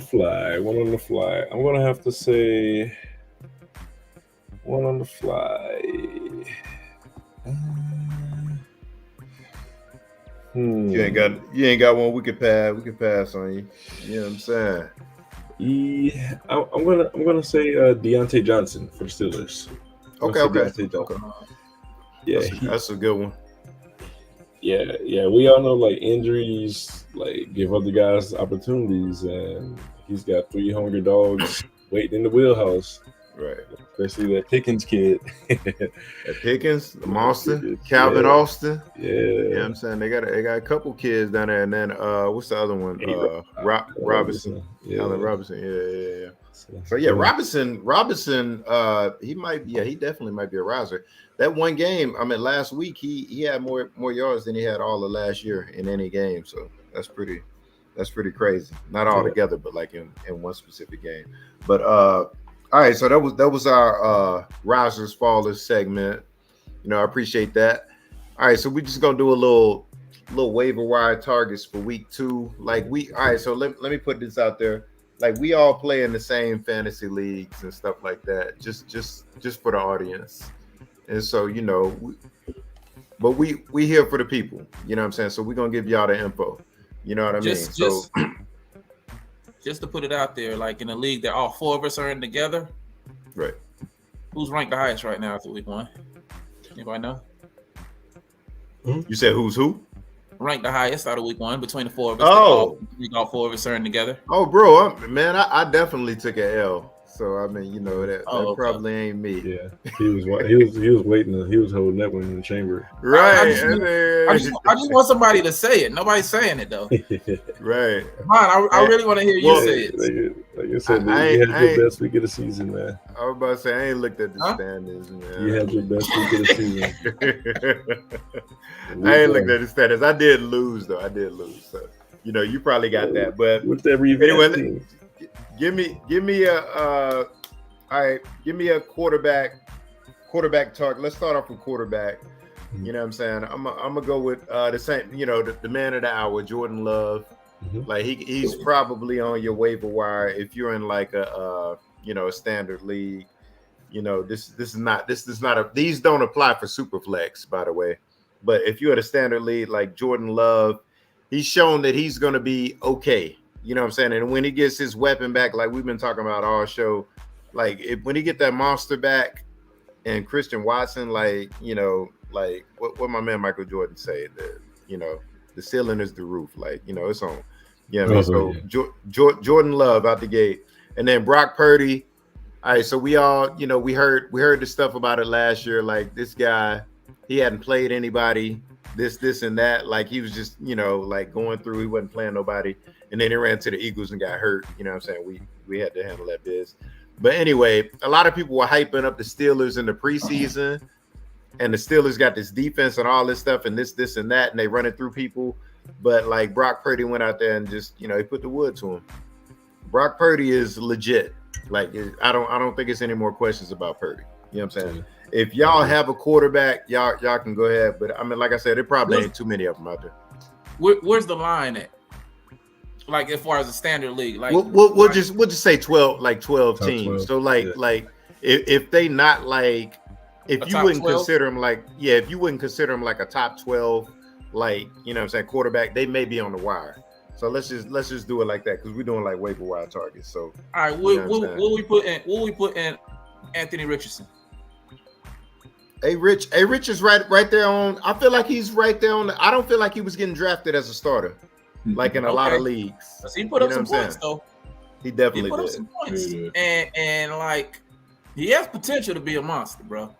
the fly. I'm gonna have to say one on the fly. You ain't got one we could pass on you. You know what I'm saying? Yeah, I'm gonna say Deontay Johnson for the Steelers. Okay. Yeah, that's a good one. Yeah. We all know like injuries like give other guys opportunities, and he's got 3 hungry dogs waiting in the wheelhouse. Right. Especially that Pickens kid. That Pickens, the monster, Calvin Austin. Yeah. You know what I'm saying? They got a couple kids down there, and then what's the other one? Robinson. Yeah. Allen Robinson. Yeah. So yeah, Robinson, he definitely might be a riser. That one game, I mean, last week he had more yards than he had all of last year in any game. So that's pretty crazy. Not all together, but like in one specific game. But all right, so that was our risers fallers segment. You know, I appreciate that. All right, so we're just gonna do a little waiver wire targets for week 2. Like all right, so let me put this out there. Like we all play in the same fantasy leagues and stuff like that, just for the audience. And so, you know, we here for the people, you know what I'm saying? So we're gonna give y'all the info. You know what I mean? So just to put it out there, like in a league that all 4 of us are in together. Right. Who's ranked the highest right now after week 1? Anybody know? You said who's who? Ranked the highest out of week 1 between the 4 of us. Oh, all 4 of us are in together. Oh, bro, I definitely took an L. So I mean, you know that probably ain't me. Yeah, he was waiting. He was holding that one in the chamber. Right. I just want somebody to say it. Nobody's saying it though. Right. I really want to hear you say it. Like I said, you had your best week of the season, man. I was about to say I ain't looked at the standings, man. You had your best week of the season. I ain't looked at the standings. I did lose though. So you know, you probably got that. But with that revamp team. Give me a quarterback target. Let's start off with quarterback. You know what I'm saying? I'm gonna go with the same, you know, the man of the hour, Jordan Love. Like he's probably on your waiver wire if you're in like a standard league. You know, these don't apply for Superflex, by the way. But if you're at a standard league like Jordan Love, he's shown that he's gonna be okay. You know what I'm saying? And when he gets his weapon back, like we've been talking about all show, like when he get that monster back and Christian Watson, like, you know, like what my man Michael Jordan say, that, you know, the ceiling is the roof. Like, you know, it's on. You know what I mean? So Jordan Love out the gate. And then Brock Purdy. All right, so we all, you know, we heard the stuff about it last year. Like this guy, he hadn't played anybody, this and that. Like he was just, you know, like going through, he wasn't playing nobody. And then he ran to the Eagles and got hurt. You know what I'm saying? We had to handle that biz. But anyway, a lot of people were hyping up the Steelers in the preseason. And the Steelers got this defense and all this stuff and this and that. And they run it through people. But like Brock Purdy went out there and just, you know, he put the wood to him. Brock Purdy is legit. Like I don't think it's any more questions about Purdy. You know what I'm saying? If y'all have a quarterback, y'all can go ahead. But I mean, like I said, there probably ain't too many of them out there. Where's the line at? Like as far as a standard league, like we'll just say 12 teams. 12. So like if they not like, if you wouldn't 12? consider them like, yeah, if you wouldn't consider them like a top 12, like, you know what I'm saying, quarterback, they may be on the wire. So let's just do it like that because we're doing like waiver wire targets. So all right, will we put in Anthony Richardson? Rich is right there on. I feel like he's right there on. I don't feel like he was getting drafted as a starter, like in a lot of leagues. He put up some points though. He definitely put up did. some points, and like he has potential to be a monster, bro.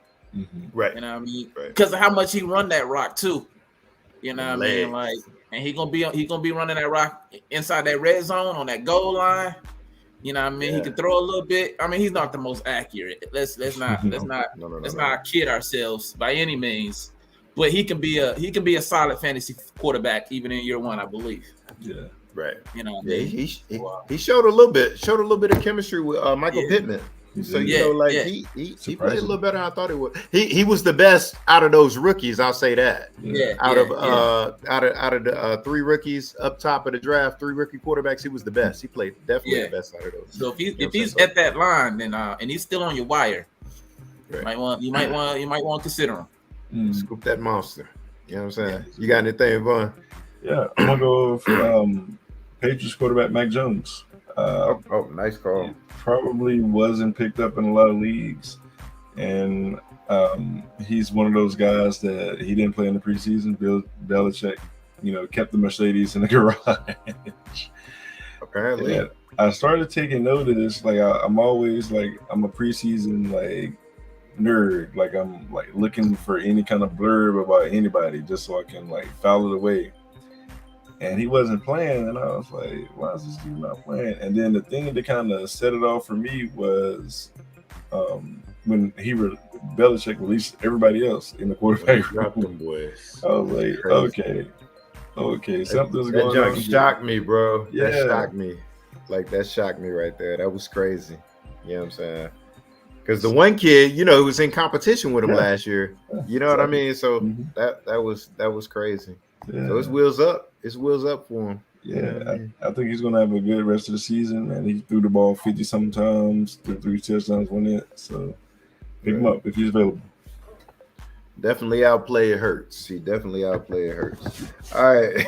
Right. You know what I mean? Because of how much he run that rock too. You know what I mean? Like, and he gonna be running that rock inside that red zone on that goal line. You know what I mean? He can throw a little bit. I mean, he's not the most accurate. Let's not kid ourselves by any means. But he can be a solid fantasy quarterback even in year 1, I believe. Yeah. Right. You know what I mean? He showed a little bit of chemistry with Michael Pittman. So you know, like he played a little better than I thought he would. He was the best out of those rookies. I'll say that. Out of the 3 rookies up top of the draft, 3 rookie quarterbacks, he was the best. He played definitely the best out of those. So if he's at that line, then and he's still on your wire, you might want to consider him. Scoop that monster. You know what I'm saying? You got anything, Vaughn? Yeah, I'm gonna go for Patriots quarterback Mac Jones. Nice call. He probably wasn't picked up in a lot of leagues, and he's one of those guys that he didn't play in the preseason. Bill Belichick, you know, kept the Mercedes in the garage. Apparently, I started taking notice. Like I'm always like I'm a preseason like nerd. Like I'm like looking for any kind of blurb about anybody just so I can like file it away. And he wasn't playing, and I was like, "Why is this dude not playing?" And then the thing that kind of set it off for me was when Belichick released everybody else in the quarterback room. Boys. I was like, okay, something's going on. That shocked me, bro. Yeah. That shocked me. Like that shocked me right there. That was crazy. You know what I'm saying? Because the one kid, you know, who was in competition with him last year. You know what I mean? So that was crazy. Yeah. So it's wheels up. It's wheels up for him. Yeah, you know what I mean? I think he's gonna have a good rest of the season, and he threw the ball 50 some times, threw 3 touchdowns, won it. So pick him up if he's available. Definitely outplay Hurts. He definitely outplayed Hurts. All right,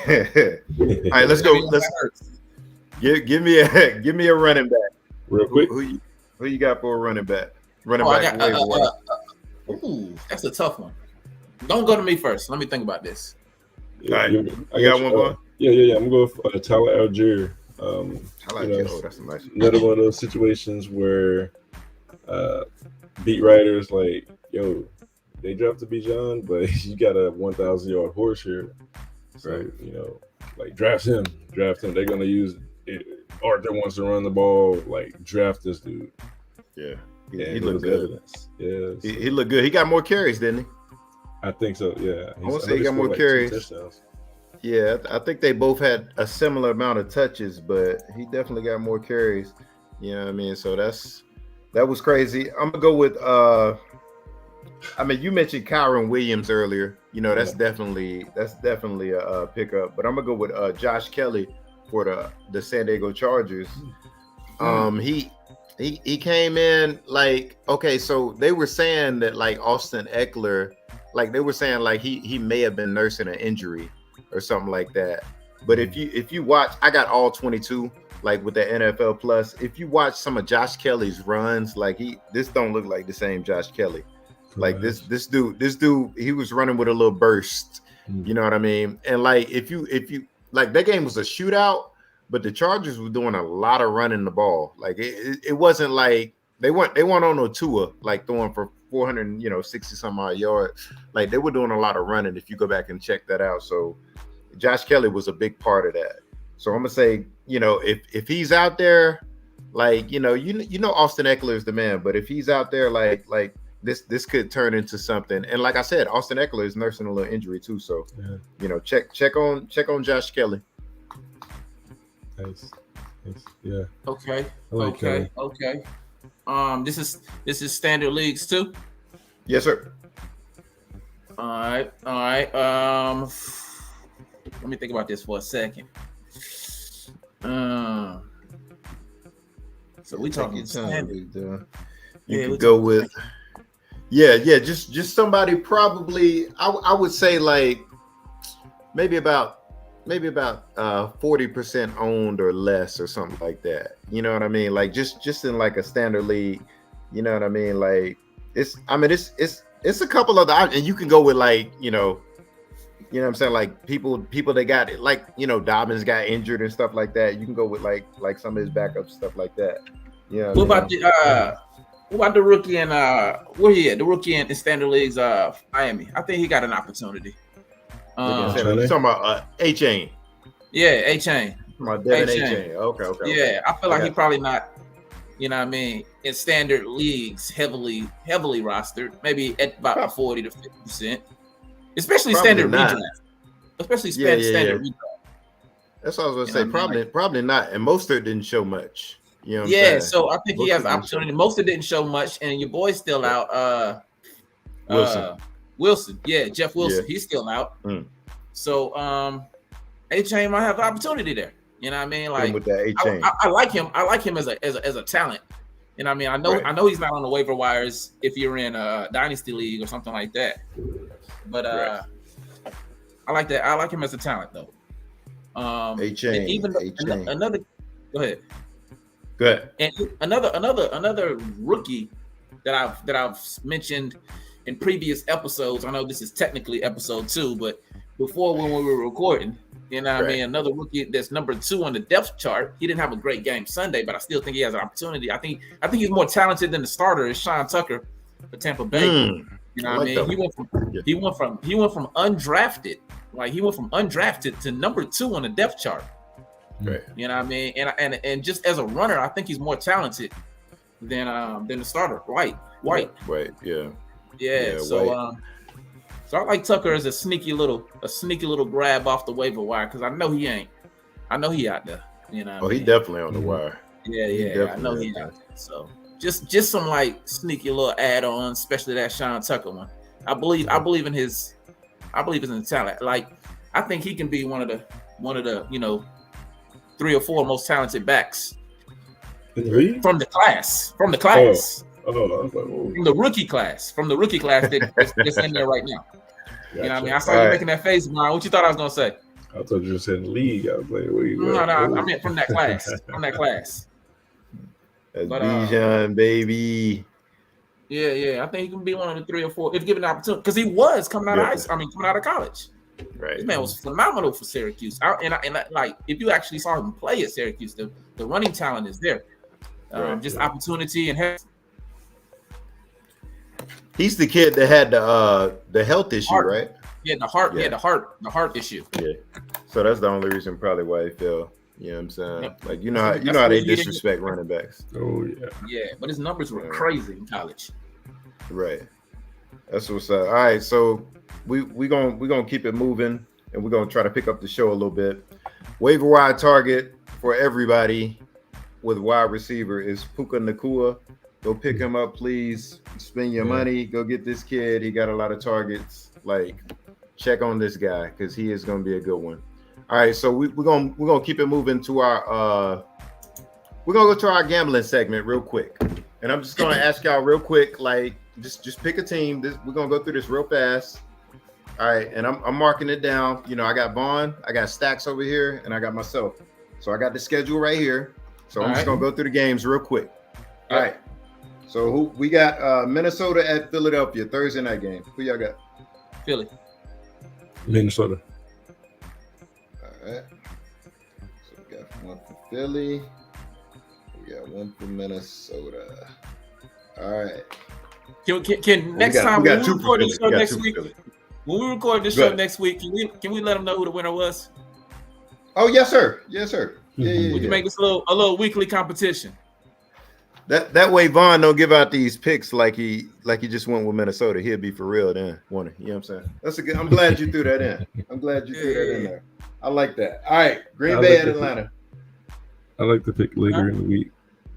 all right. Let's go. Let's give me a running back real quick. Who you got for a running back? Running back. Ooh, that's a tough one. Don't go to me first. Let me think about this. All right, I got one going. Yeah. I'm going for Tyler Algier. That's a nice. Another one of those situations where beat writers like, yo, they drafted Bijan, but you got a 1,000-yard horse here. So, you know, like draft him. They're going to use it. Arthur wants to run the ball. Like, draft this dude. Yeah. He looked good. Yeah. He looked good. He got more carries, didn't he? I think so, yeah. I want to say he got more carries. Yeah, I think they both had a similar amount of touches, but he definitely got more carries. You know what I mean? So that was crazy. I'm gonna go with I mean, you mentioned Kyron Williams earlier. You know, that's definitely a pickup. But I'm gonna go with Josh Kelly for the San Diego Chargers. He came in like, okay, so they were saying that like Austin Eckler, like they were saying like he may have been nursing an injury or something like that. But if you watch, I got all 22 like with the NFL Plus. If you watch some of Josh Kelly's runs, like this don't look like the same Josh Kelly. Like this dude, he was running with a little burst. You know what I mean? And like if you like that game was a shootout, but the Chargers were doing a lot of running the ball. Like it wasn't like they weren't on no tour like throwing for 460 some odd yards. Like they were doing a lot of running. If you go back and check that out, so Josh Kelly was a big part of that. So I'm gonna say, you know, if he's out there, like you know Austin Eckler is the man. But if he's out there, like this could turn into something. And like I said, Austin Eckler is nursing a little injury too. So you know, check on Josh Kelly. Nice. Yeah. Okay. Like Okay. This is standard leagues too. Yes, sir. All right. Let me think about this for a second. So we talking standard. You could go with just somebody probably. I would say like maybe about 40% owned or less or something like that. You know what I mean? Like just in like a standard league. You know what I mean? Like it's a couple of and you can go with like you know what I'm saying, like people that got it, like you know Dobbins got injured and stuff like that. You can go with like some of his backups, stuff like that. Yeah. What about the rookie in where he at? The rookie in standard leagues Miami. I think he got an opportunity. You're talking about A-Chain. Yeah, A-Chain. My Devin A-Chain. Okay. Yeah, I feel like he probably not, you know what I mean, in standard leagues heavily rostered, maybe at about 40 to 50%. Especially probably standard redraft. Especially standard redraft. That's what I was gonna say. Probably not. And Mostert didn't show much. You know what I'm saying? So I think he has an opportunity. Mostert didn't show much, and your boy's still out. Wilson. Yeah, Jeff Wilson. He's still out. So A-Chain might have an opportunity there. You know what I mean? Like with that A-Chain. I like him. I like him as a talent. You know what I mean? I know he's not on the waiver wires if you're in a dynasty league or something like that. But I like that. I like him as a talent though. A-Chain. Even A-Chain. Another. Go ahead. And another rookie that I've mentioned in previous episodes. I know this is technically episode 2, but before when we were recording. You know what I Right. mean? Another rookie that's number 2 on the depth chart. He didn't have a great game Sunday, but I still think he has an opportunity. I think he's more talented than the starter is Sean Tucker for Tampa Bay. You know what I mean? He went from undrafted, like he went from undrafted to number 2 on the depth chart. Right. You know what I mean? And just as a runner, I think he's more talented than the starter. White. Yeah. So so I like Tucker as a sneaky little grab off the waiver wire because I know he ain't. I know he out there. You know. He definitely on the wire. Yeah. I know he out there. So just some like sneaky little add-ons, especially that Sean Tucker one. I believe in his talent. Like I think he can be one of the 3 or 4 most talented backs from the class. Oh, I was like, From the rookie class that's in there right now. Gotcha. You know what I mean? I saw you making that face, Brian. What you thought I was gonna say? I thought you just said league. I was like, No, I meant from that class. That's But, Bijan, baby. Yeah. I think he can be one of the 3 or 4 if given the opportunity. Because he was coming out of college. Right. This man was phenomenal for Syracuse. Like if you actually saw him play at Syracuse, the running talent is there. Opportunity and he's the kid that had the health issue, right? Yeah, the heart issue. Yeah. So that's the only reason probably why he fell. You know what I'm saying? Yep. Like you know how they disrespect running backs. Oh yeah. Yeah, but his numbers were crazy in college. Right. That's what's up. All right, so we gonna keep it moving and we're gonna try to pick up the show a little bit. Waiver wire target for everybody with wide receiver is Puka Nacua. Go pick him up, please. Spend your money. Go get this kid. He got a lot of targets. Like, check on this guy because he is gonna be a good one. All right, so we're gonna keep it moving to our we're gonna go to our gambling segment real quick, and I'm just gonna ask y'all real quick, like just pick a team. We're gonna go through this real fast. All right, and I'm marking it down. You know, I got Vaughn, I got Stacks over here, and I got myself. So I got the schedule right here. So I'm just gonna go through the games real quick. All right. So who we got? Minnesota at Philadelphia Thursday night game. Who y'all got? Philly. Minnesota. All right. So we got one for Philly. We got one for Minnesota. All right. Can next time when we record this show next week? When we record this show next week, can we let them know who the winner was? Oh yes, sir. Yes, sir. Yeah. Would you make this a little weekly competition? That way Vaughn don't give out these picks like he just went with Minnesota. He'll be for real then, won't he? You know what I'm saying? That's a good. I'm glad you threw that in. I'm glad you threw that in there. I like that. All right, Green Bay at Atlanta. I like to pick later in the week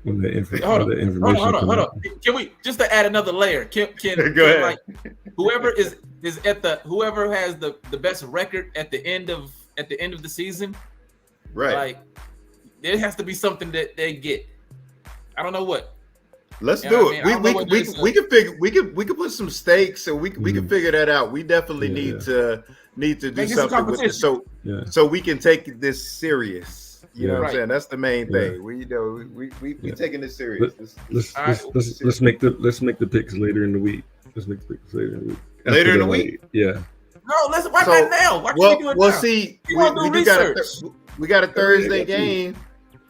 when the information. Hold on. Can we just to add another layer? Can go ahead. Like whoever is at whoever has the best record at the end of the season, right? Like there has to be something that they get. I don't know what. Let's do it. We can put some stakes and we can figure that out. We definitely need to do something with this so we can take this serious. You know what I'm saying? That's the main thing. We taking this serious. Let's make the picks later in the week. Let's make the picks later in the week. Later in the week? Yeah. No, let's watch that now. Why can't we do it now? See, we got a Thursday game.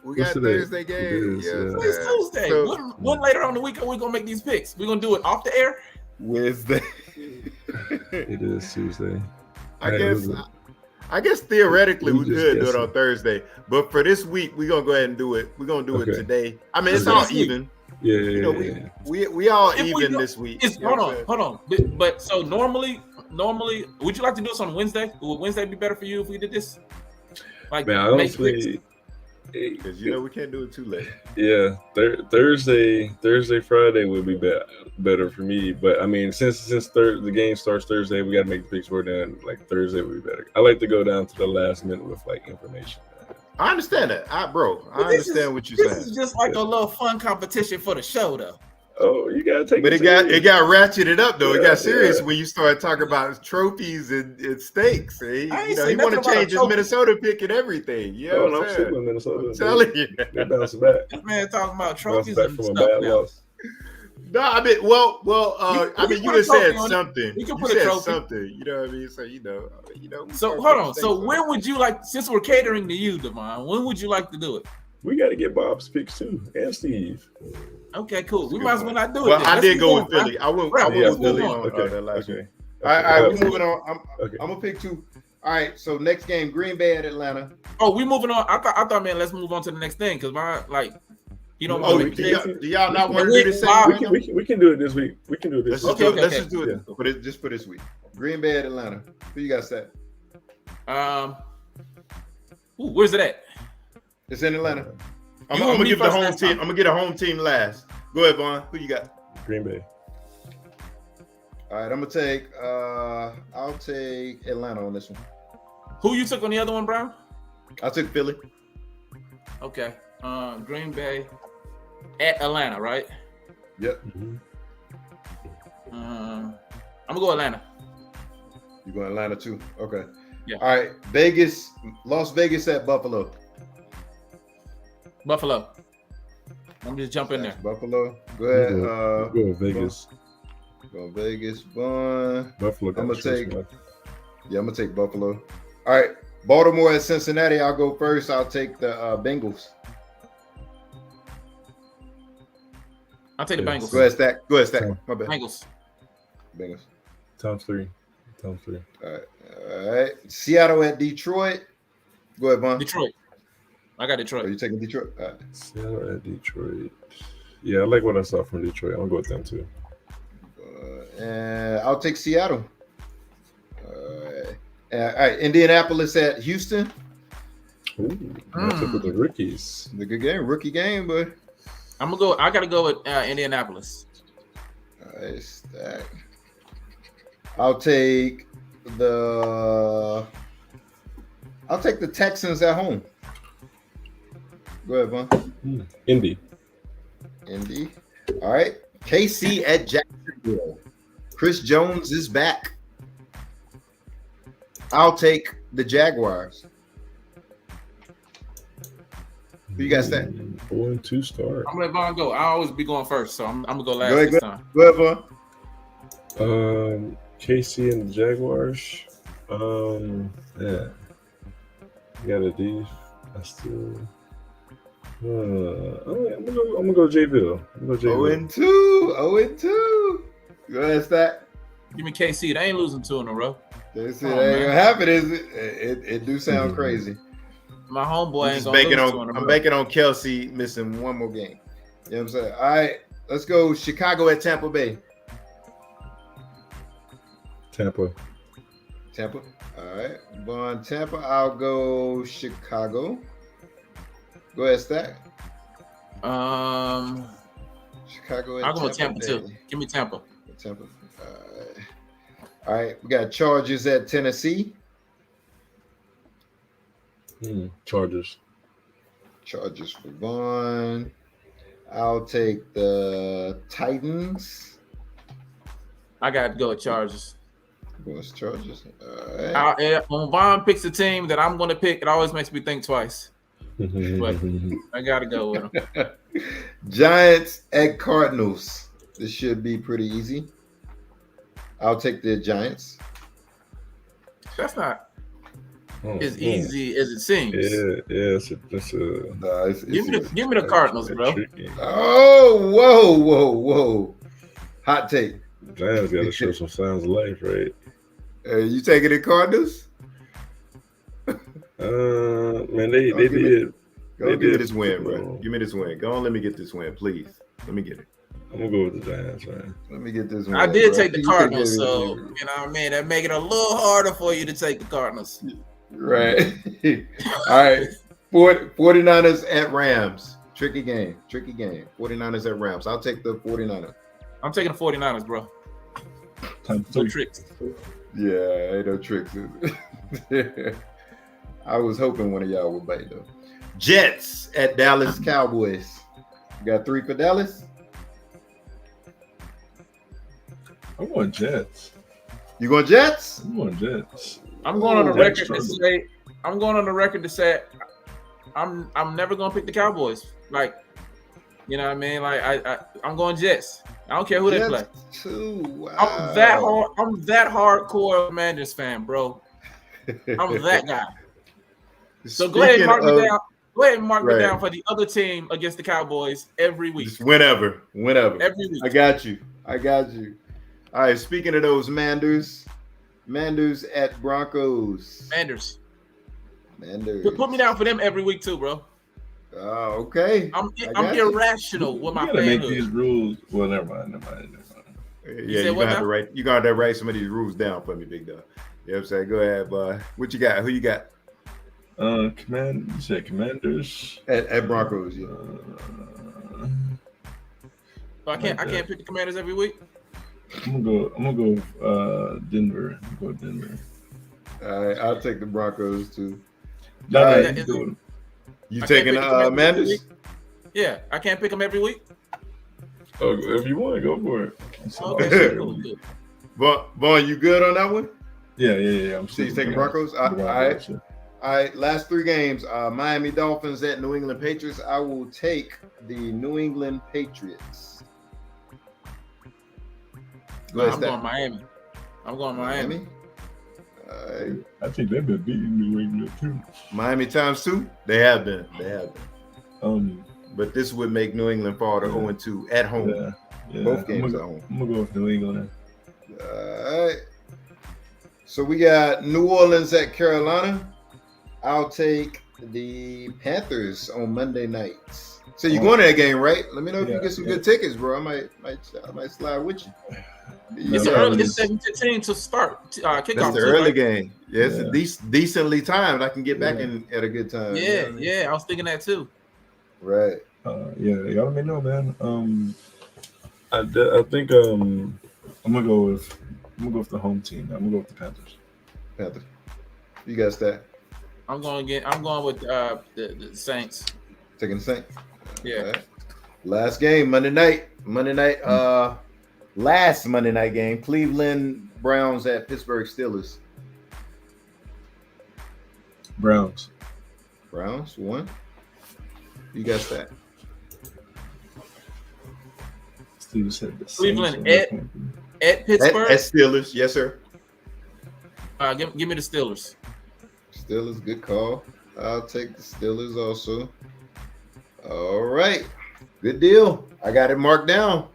We got Thursday game. It's Tuesday. When later on in the week are we gonna make these picks? We're gonna do it off the air? Wednesday. It is Tuesday. I guess theoretically we could do it on Thursday, but for this week we're gonna go ahead and do it. We're gonna do it today. I mean, it's all even. Yeah. We all even this week. Hold on. But so normally, would you like to do this on Wednesday? Would Wednesday be better for you if we did this? Like, man, honestly. Because we can't do it too late. Yeah, Thursday, Friday would be better for me. But I mean, since the game starts Thursday, we got to make the picks for then. Like Thursday would be better. I like to go down to the last minute with like information. I understand that, I understand what you're saying. This is just like a little fun competition for the show, though. Oh, you gotta take. But it got ratcheted up though. It got serious when you started talking about trophies and stakes. He want to change his Minnesota pick and everything. Yeah, I'm still in Minnesota. I'm telling you, they bounce back. This man talking about trophies back and from stuff a bad now. loss. No, I mean, I mean, you had said something. You can You put a said trophy. something. You know what I mean? So So hold on. So when would you like? Since we're catering to you, Devon, when would you like to do it? We got to get Bob's picks too, and Steve. Okay, cool. We might as well not do it. Well, then. I Let's did move go on, with Philly. I went Let's with move Philly on. on that last game. Okay. All right, we're Okay. moving on. I'm Okay. gonna pick two. All right, so next game, Green Bay at Atlanta. Oh, we moving on. I thought, man, let's move on to the next thing because you don't Oh, want to. do y'all not want to we- do this we- We can do it this week. We can do it this Let's week. just do it. Yeah. But just for this week, Green Bay at Atlanta. Who you got set? Where's it at? It's in Atlanta. I'm You gonna and me give the first home last team. time. I'm gonna get a home team last. Go ahead, Vaughn. Who you got? Green Bay. All right, I'm gonna take. I'll take Atlanta on this one. Who you took on the other one, Brown? I took Philly. Okay. Green Bay at Atlanta, right? Yep. I'm gonna go Atlanta. You going Atlanta too? Okay. Yeah. All right. Vegas, Las Vegas at Buffalo. Buffalo. Let me just jump in there. Buffalo. Go ahead. Go with Vegas. Go Vegas. Bun. Buffalo. I'm gonna take. Yeah, I'm gonna take Buffalo. All right. Baltimore at Cincinnati. I'll go first. I'll take the Bengals. I'll take the Bengals. Go ahead, Stack. My bad. Bengals. Bengals. Times three. All right. Seattle at Detroit. Go ahead, Vaughn. Detroit. I got Are Detroit. you taking Detroit? All right. Seattle at Detroit. Yeah, I like what I saw from Detroit. I'm gonna go with them too. And I'll take Seattle. All right. Indianapolis at Houston. Ooh, matchup with the rookies. The good game, rookie game, but I'm gonna go. I gotta go with Indianapolis. all right, Stack. I'll take the Texans at home. Go ahead, Vaughn. Indy. All right. KC at Jacksonville. Chris Jones is back. I'll take the Jaguars. Who you got, Stack? 4-2 start. I'm gonna let Vaughn go. I always be going first, so I'm gonna go last Go ahead, this time. Go ahead, Vaughn. KC and the Jaguars. Yeah. You got a D. I still. I'm gonna go J-Ville. 0-2. Go ahead, Stack. Give me KC. They ain't losing 2 in a row. That's it. Oh, Ain't man. gonna happen, is it? It do sound crazy. My homeboy ain't I'm gonna lose 2 in a row. banking on Kelsey missing one more game. You know what I'm saying? All right, let's go. Chicago at Tampa Bay. Tampa. All right. Vaughn, Tampa. I'll go Chicago. Go ahead, Stack. Chicago at I'll go with Tampa Bay. too. Give me Tampa. Tampa. All right. We got Chargers at Tennessee. Chargers. Chargers for Vaughn. I'll take the Titans. I got to go with Chargers. What's Chargers? All right. When Vaughn picks a team that I'm going to pick, it always makes me think twice. But I got to go with them. Giants at Cardinals. This should be pretty easy. I'll take the Giants. That's not as easy as it seems. Give me the Cardinals, bro. Tricky. Oh, whoa. Hot take. Giants got to show some signs of life, right? You taking the Cardinals? Man, they did. Give me this win, bro. Give me this win. Go on, let me get this win, please. Let me get it. I'm gonna go with the Giants, man. Let me get this win. I did bro. take the Cardinals, so you know what I mean. That make it a little harder for you to take the Cardinals. Right. All right. 49ers at Rams. Tricky game. 49ers at Rams. I'll take the 49ers. I'm taking the 49ers, bro. No tricks. Yeah, ain't no tricks. I was hoping one of y'all would bite though. Jets at Dallas Cowboys. You got 3 for Dallas? I'm going Jets. You going Jets? I'm going Jets. I'm going on the record to say I'm never gonna pick the Cowboys. Like, you know what I mean? Like I'm going Jets. I don't care who they play. Jets 2. Wow. I'm that hardcore Commanders fan, bro. I'm that guy. So go ahead and mark me down. Go ahead and mark me down for the other team against the Cowboys every week. Just whenever. Every week. I got you. All right. Speaking of those Manders at Broncos. Manders. Manders. Put me down for them every week too, bro. Oh, okay. I'm irrational with my fanhood. Make these rules. Well, never mind. Yeah, you're gonna have to write some of these rules down for me, big dog. You know what I'm saying? Go ahead, bud. What you got? Who you got? You said Commanders at Broncos. Yeah. So I can't pick the Commanders every week. I'm gonna go Denver. Denver. All right, I'll take the Broncos too. You taking Manders? Yeah, I can't pick them every week. Oh, if you want, go for it. Okay, good. Vaughn, you good on that one? Yeah. I'm so you taking Broncos? All right. Last 3 games. Miami Dolphins at New England Patriots. I will take the New England Patriots. I'm going Miami. Miami. I think they've been beating New England too. Miami times 2? They have been. But this would make New England fall to 0-2 at home. Yeah. Both games at home. I'm gonna go with New England. All right. So we got New Orleans at Carolina. I'll take the Panthers on Monday nights. So you're going to that game, right? Let me know if you get some good tickets, bro. I might slide with you. It's early. It's 7:15 to start kickoff. That's the early game. Yeah, it's decently timed. I can get back in at a good time. Yeah, I was thinking that too. Right. Y'all let me know, man. I think I'm gonna go with the home team. I'm gonna go with the Panthers. You got that? I'm going with the Saints. Taking the Saints. Yeah. Right. Last game, Monday night. Last Monday night game, Cleveland Browns at Pittsburgh Steelers. Browns 1. You got that? Steve said the Cleveland at Pittsburgh. At Steelers, yes, sir. Give me the Steelers. Steelers, good call. I'll take the Steelers also. All right, good deal. I got it marked down.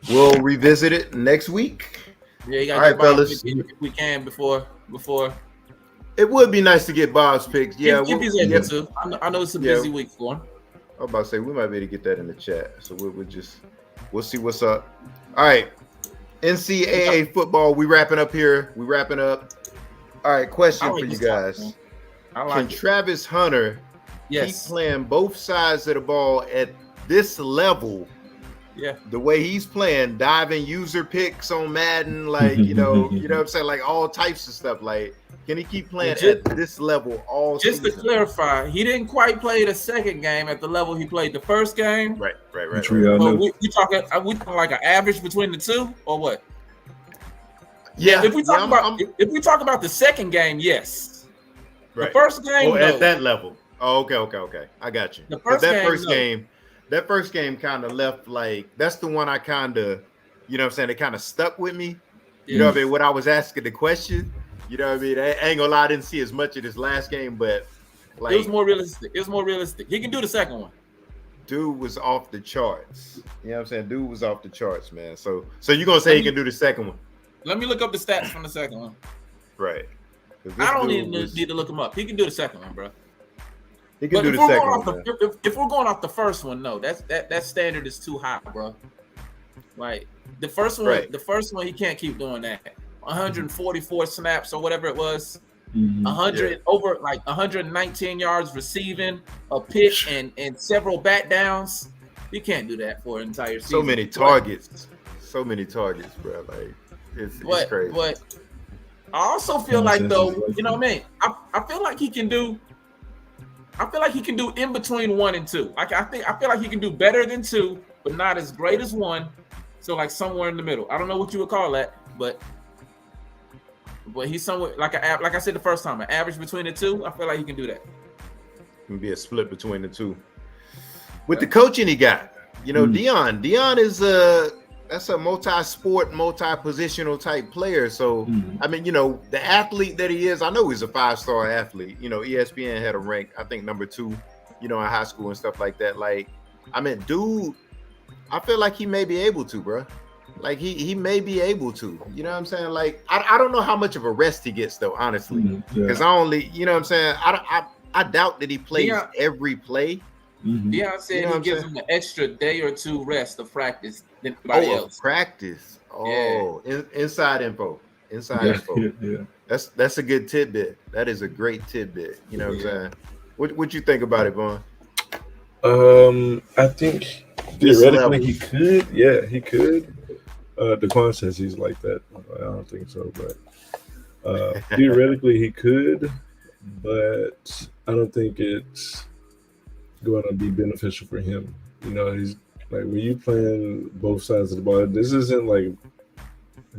We'll revisit it next week. Yeah, you got all right, fellas. If we can before. It would be nice to get Bob's picks. Yeah, if he's able to. I know it's a busy week for him. I was about to say we might be able to get that in the chat. So we'll see what's up. All right, NCAA football. We wrapping up here. All right, question for you guys. Can Travis Hunter keep playing both sides of the ball at this level? Yeah, the way he's playing, diving user picks on Madden, like you know what I'm saying, like all types of stuff. Like, can he keep playing at this level all season? Just to clarify, he didn't quite play the second game at the level he played the first game. Right. But we talking like an average between the two, or what? Yeah. If we talk about the second game, yes. Right. The first game, no. At that level. Oh, okay. I got you. That first game kind of left like that's the one I kind of, you know what I'm saying, it kind of stuck with me. You know what I mean? When I was asking the question, you know what I mean? I ain't gonna lie, I didn't see as much of this last game, but like it was more realistic. He can do the second one. Dude was off the charts. You know what I'm saying? Dude was off the charts, man. So you're gonna say he can do the second one? Let me look up the stats from the second one. Right. I don't even need to look him up. He can do the second one, bro. He can do the second one. If we're going off the first one, no, that standard is too high, bro. Like the first one, he can't keep doing that. 144 snaps or whatever it was, 100 over like 119 yards receiving, a pick and several bat downs. You can't do that for an entire season. So many targets, bro. Like it's crazy. But I also feel like though, you know what I mean? I feel like he can do. I feel like he can do in between 1 and 2. I feel like he can do better than 2, but not as great as 1. So like somewhere in the middle. I don't know what you would call that, but he's somewhere like I said the first time, an average between the 2. I feel like he can do that. It can be a split between the 2. With the coaching he got, you know, Dion is that's a multi-sport, multi-positional type player. So I mean, the athlete that he is, I know he's a 5-star athlete. ESPN had him ranked, I think, number 2, in high school and stuff like that. Like, I mean, dude, I feel like he may be able to, bro. Like he may be able to. You know what I'm saying? Like, I don't know how much of a rest he gets though, honestly, because I only, you know what I'm saying. I doubt that he plays every play. Deion said he gives him an extra day or 2 rest of practice than anybody else. Practice. Inside info. Yeah. That's a good tidbit. That is a great tidbit. You know what I'm saying? What you think about it, Vaughn? I think theoretically he could. Yeah, he could. Daquan says he's like that. I don't think so, but theoretically he could, but I don't think it's going to be beneficial for him. He's like, when you playing both sides of the ball, this isn't like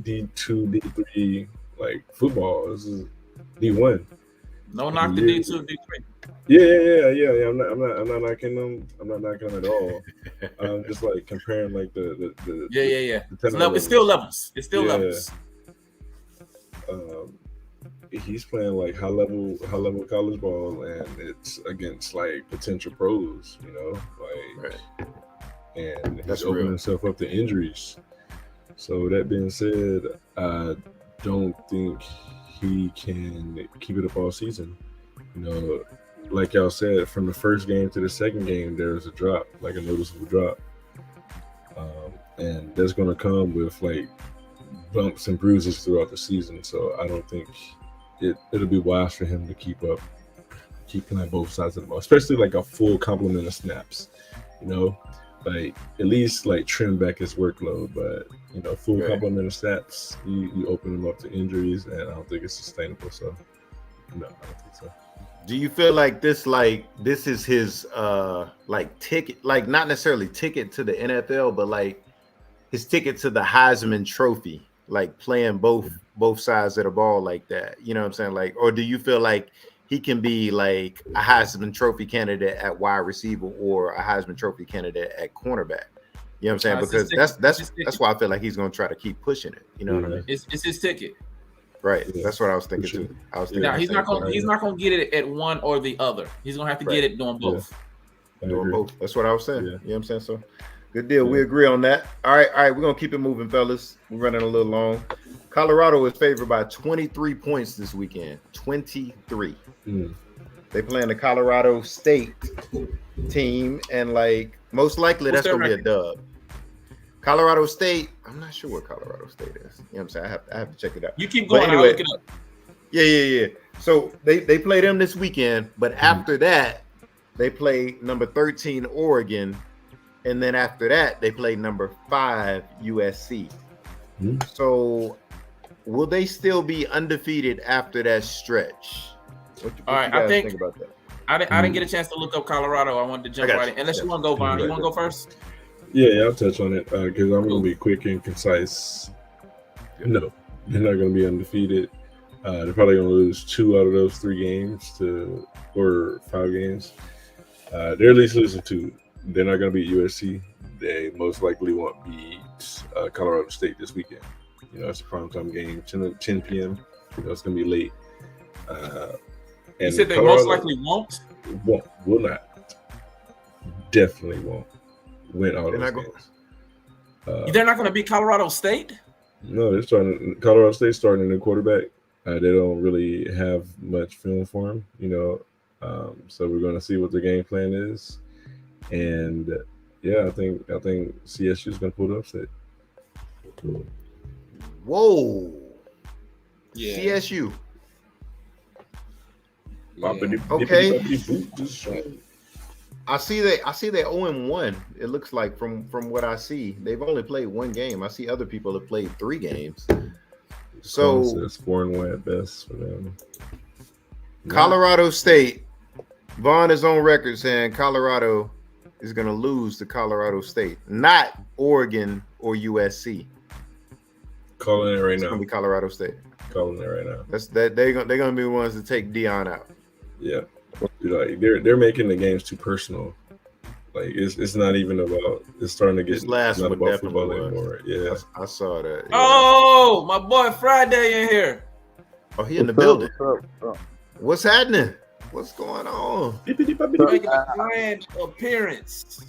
D2, D3 like football. This is D1. No knock to D2, D3. Yeah. I'm not knocking them. I'm not knocking them at all. I'm just like comparing like the It's still levels. It's still levels. He's playing like high level college ball, and it's against like potential pros, and he's opening himself up to injuries. So that being said, I don't think he can keep it up all season. Like y'all said, from the first game to the second game, there was a drop, like a noticeable drop, and that's going to come with like bumps and bruises throughout the season. So I don't think it'll be wise for him to keep playing both sides of the ball, especially like a full complement of snaps. Like at least like trim back his workload, but full complement of snaps, you open him up to injuries, and I don't think it's sustainable. So no, I don't think so. Do you feel like this is his like ticket, like not necessarily ticket to the NFL, but like his ticket to the Heisman Trophy, like playing both sides of the ball like that? You know what I'm saying? Like, or do you feel like he can be like a Heisman Trophy candidate at wide receiver or a Heisman Trophy candidate at cornerback? You know what I'm saying? Because that's why I feel like he's going to try to keep pushing it. You know what I mean? It's his ticket. Right. That's what I was thinking too. He's not going to get it at one or the other. He's going to have to get it doing both. Doing both. That's what I was saying. You know what I'm saying? So good deal. We agree on that. All right. We're going to keep it moving, fellas. We're running a little long. Colorado is favored by 23 points this weekend. 23. They playing the Colorado State team, and like most likely that's going to be a dub. Colorado State, I'm not sure what Colorado State is. You know what I'm saying? I have to check it out. You keep going. Anyway, I'll look it up. Yeah. So they play them this weekend, but after that, they play number 13 Oregon, and then after that, they play number 5 USC. So will they still be undefeated after that stretch? What you guys think about that? I didn't get a chance to look up Colorado. I wanted to jump right in. Unless you want to go, Vaughn. You want to go first? Yeah, I'll touch on it because I'm going to be quick and concise. No, they're not going to be undefeated. They're probably going to lose 2 out of those 3 games or 5 games. They're at least losing 2. They're not going to beat USC. They most likely won't beat Colorado State this weekend. It's a primetime game, 10 p.m. It's going to be late. You said they Colorado most likely won't? Will not. Definitely won't win all those games. They're not going to beat Colorado State? No, Colorado State starting a new quarterback. They don't really have much film for him, so we're going to see what the game plan is. And I think CSU is going to pull the upset. Whoa. Yeah. CSU. Yeah. Okay. I see they 0-1. It looks like from what I see, they've only played 1 game. I see other people have played 3 games. So it's 4-1 at best for them. Colorado State. Vaughn is on record saying Colorado is going to lose to Colorado State, not Oregon or USC. Calling it right now. It's going to be Colorado State. Calling it right now. They're going to be the ones to take Deion out. Yeah. Like they're making the games too personal. Like it's not even about. It's starting to get This last not one about football definitely anymore. Yeah. I saw that. Yeah. Oh, my boy Friday in here. Oh, he in the building. What's up? What's happening? What's going on? Making a grand appearance.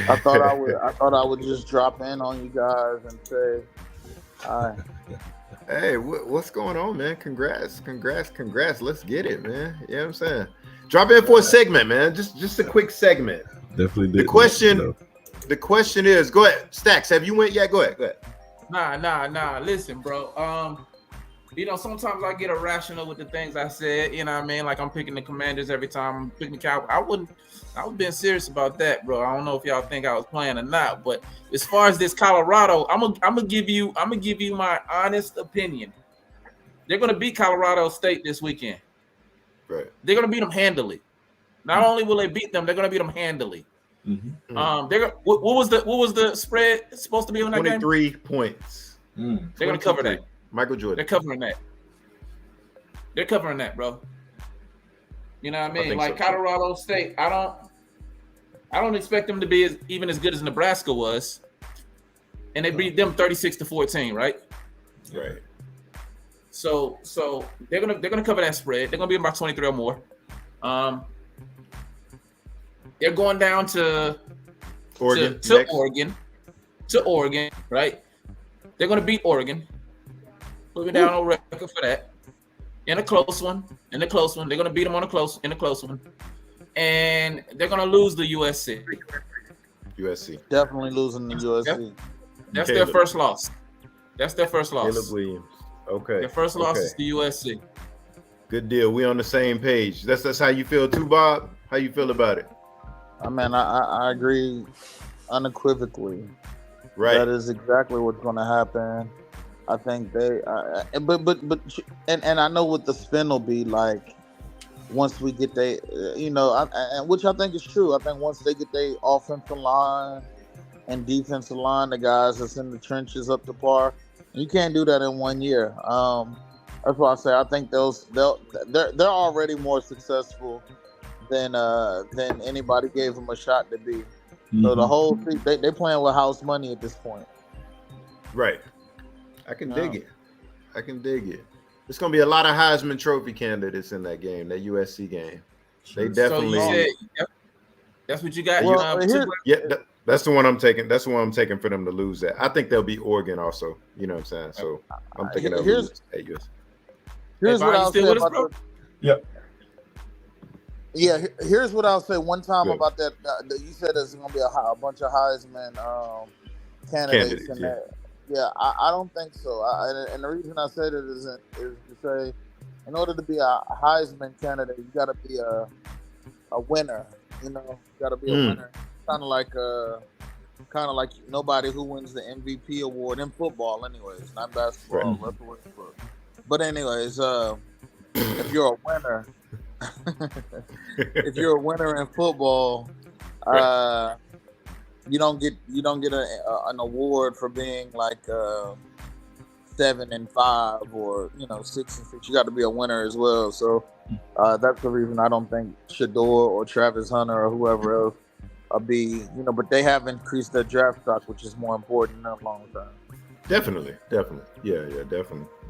I thought I would just drop in on you guys and say hi. Hey, what's going on, man? Congrats. Let's get it, man. You know what I'm saying? Drop in for a segment, man. Just a quick segment. Definitely did. The question is, go ahead. Stacks, have you went yet? Go ahead. Nah. Listen, bro. Sometimes I get irrational with the things I said. You know what I mean? Like I'm picking the Commanders every time. I'm picking the Cowboys. I was being serious about that, bro. I don't know if y'all think I was playing or not, but as far as this Colorado, I'm gonna give you my honest opinion. They're gonna beat Colorado State this weekend. Right. They're gonna beat them handily. Not only will they beat them, they're gonna beat them handily. Mm-hmm. What was the spread supposed to be on that 23 game? points. They're gonna cover that. Michael Jordan. They're covering that, bro. You know what I mean? Like Colorado State, I don't expect them to be even as good as Nebraska was, and they beat them 36-14, right? Right. So they're gonna cover that spread. They're gonna be about 23 or more. They're going down to Oregon, to Oregon, right? They're gonna beat Oregon. Put me down on record for that. In a close one. They're gonna beat them in a close one. And they're gonna lose the USC. Definitely losing the USC. That's their first loss. Caleb Williams. Okay. Their first loss is the USC. Good deal. We on the same page. That's how you feel too, Bob? How you feel about it? I mean, I agree unequivocally. Right. That is exactly what's going to happen. I think and I know what the spin will be like once we get which I think is true. I think once they get their offensive line and defensive line, the guys that's in the trenches up to par, you can't do that in 1 year. That's why I say I think they're already more successful than anybody gave them a shot to be. Mm-hmm. So the whole thing, they playing with house money at this point. Right. I can dig it. It's going to be a lot of Heisman Trophy candidates in that game, that USC game. They definitely. So you said, that's what you got. That's the one I'm taking. That's the one I'm taking for them to lose that. I think they'll be Oregon also. You know what I'm saying? So I'm thinking they'll lose at USC. Here's what I'll say about Yep. Yeah, here's what I'll say one time about that. You said there's going to be a bunch of Heisman candidates in there. Yeah, I don't think so. And the reason I said it is to say, in order to be a Heisman candidate, you got to be a winner. You got to be a winner. Kind of like nobody who wins the MVP award in football, anyways, not basketball. Right. But anyways, if you're a winner. If you're a winner in football, you don't get an award for being like 7-5 or 6-6. You got to be a winner as well. So that's the reason I don't think Shador or Travis Hunter or whoever else be. But they have increased their draft stock, which is more important in a long time. Definitely. Yeah, definitely.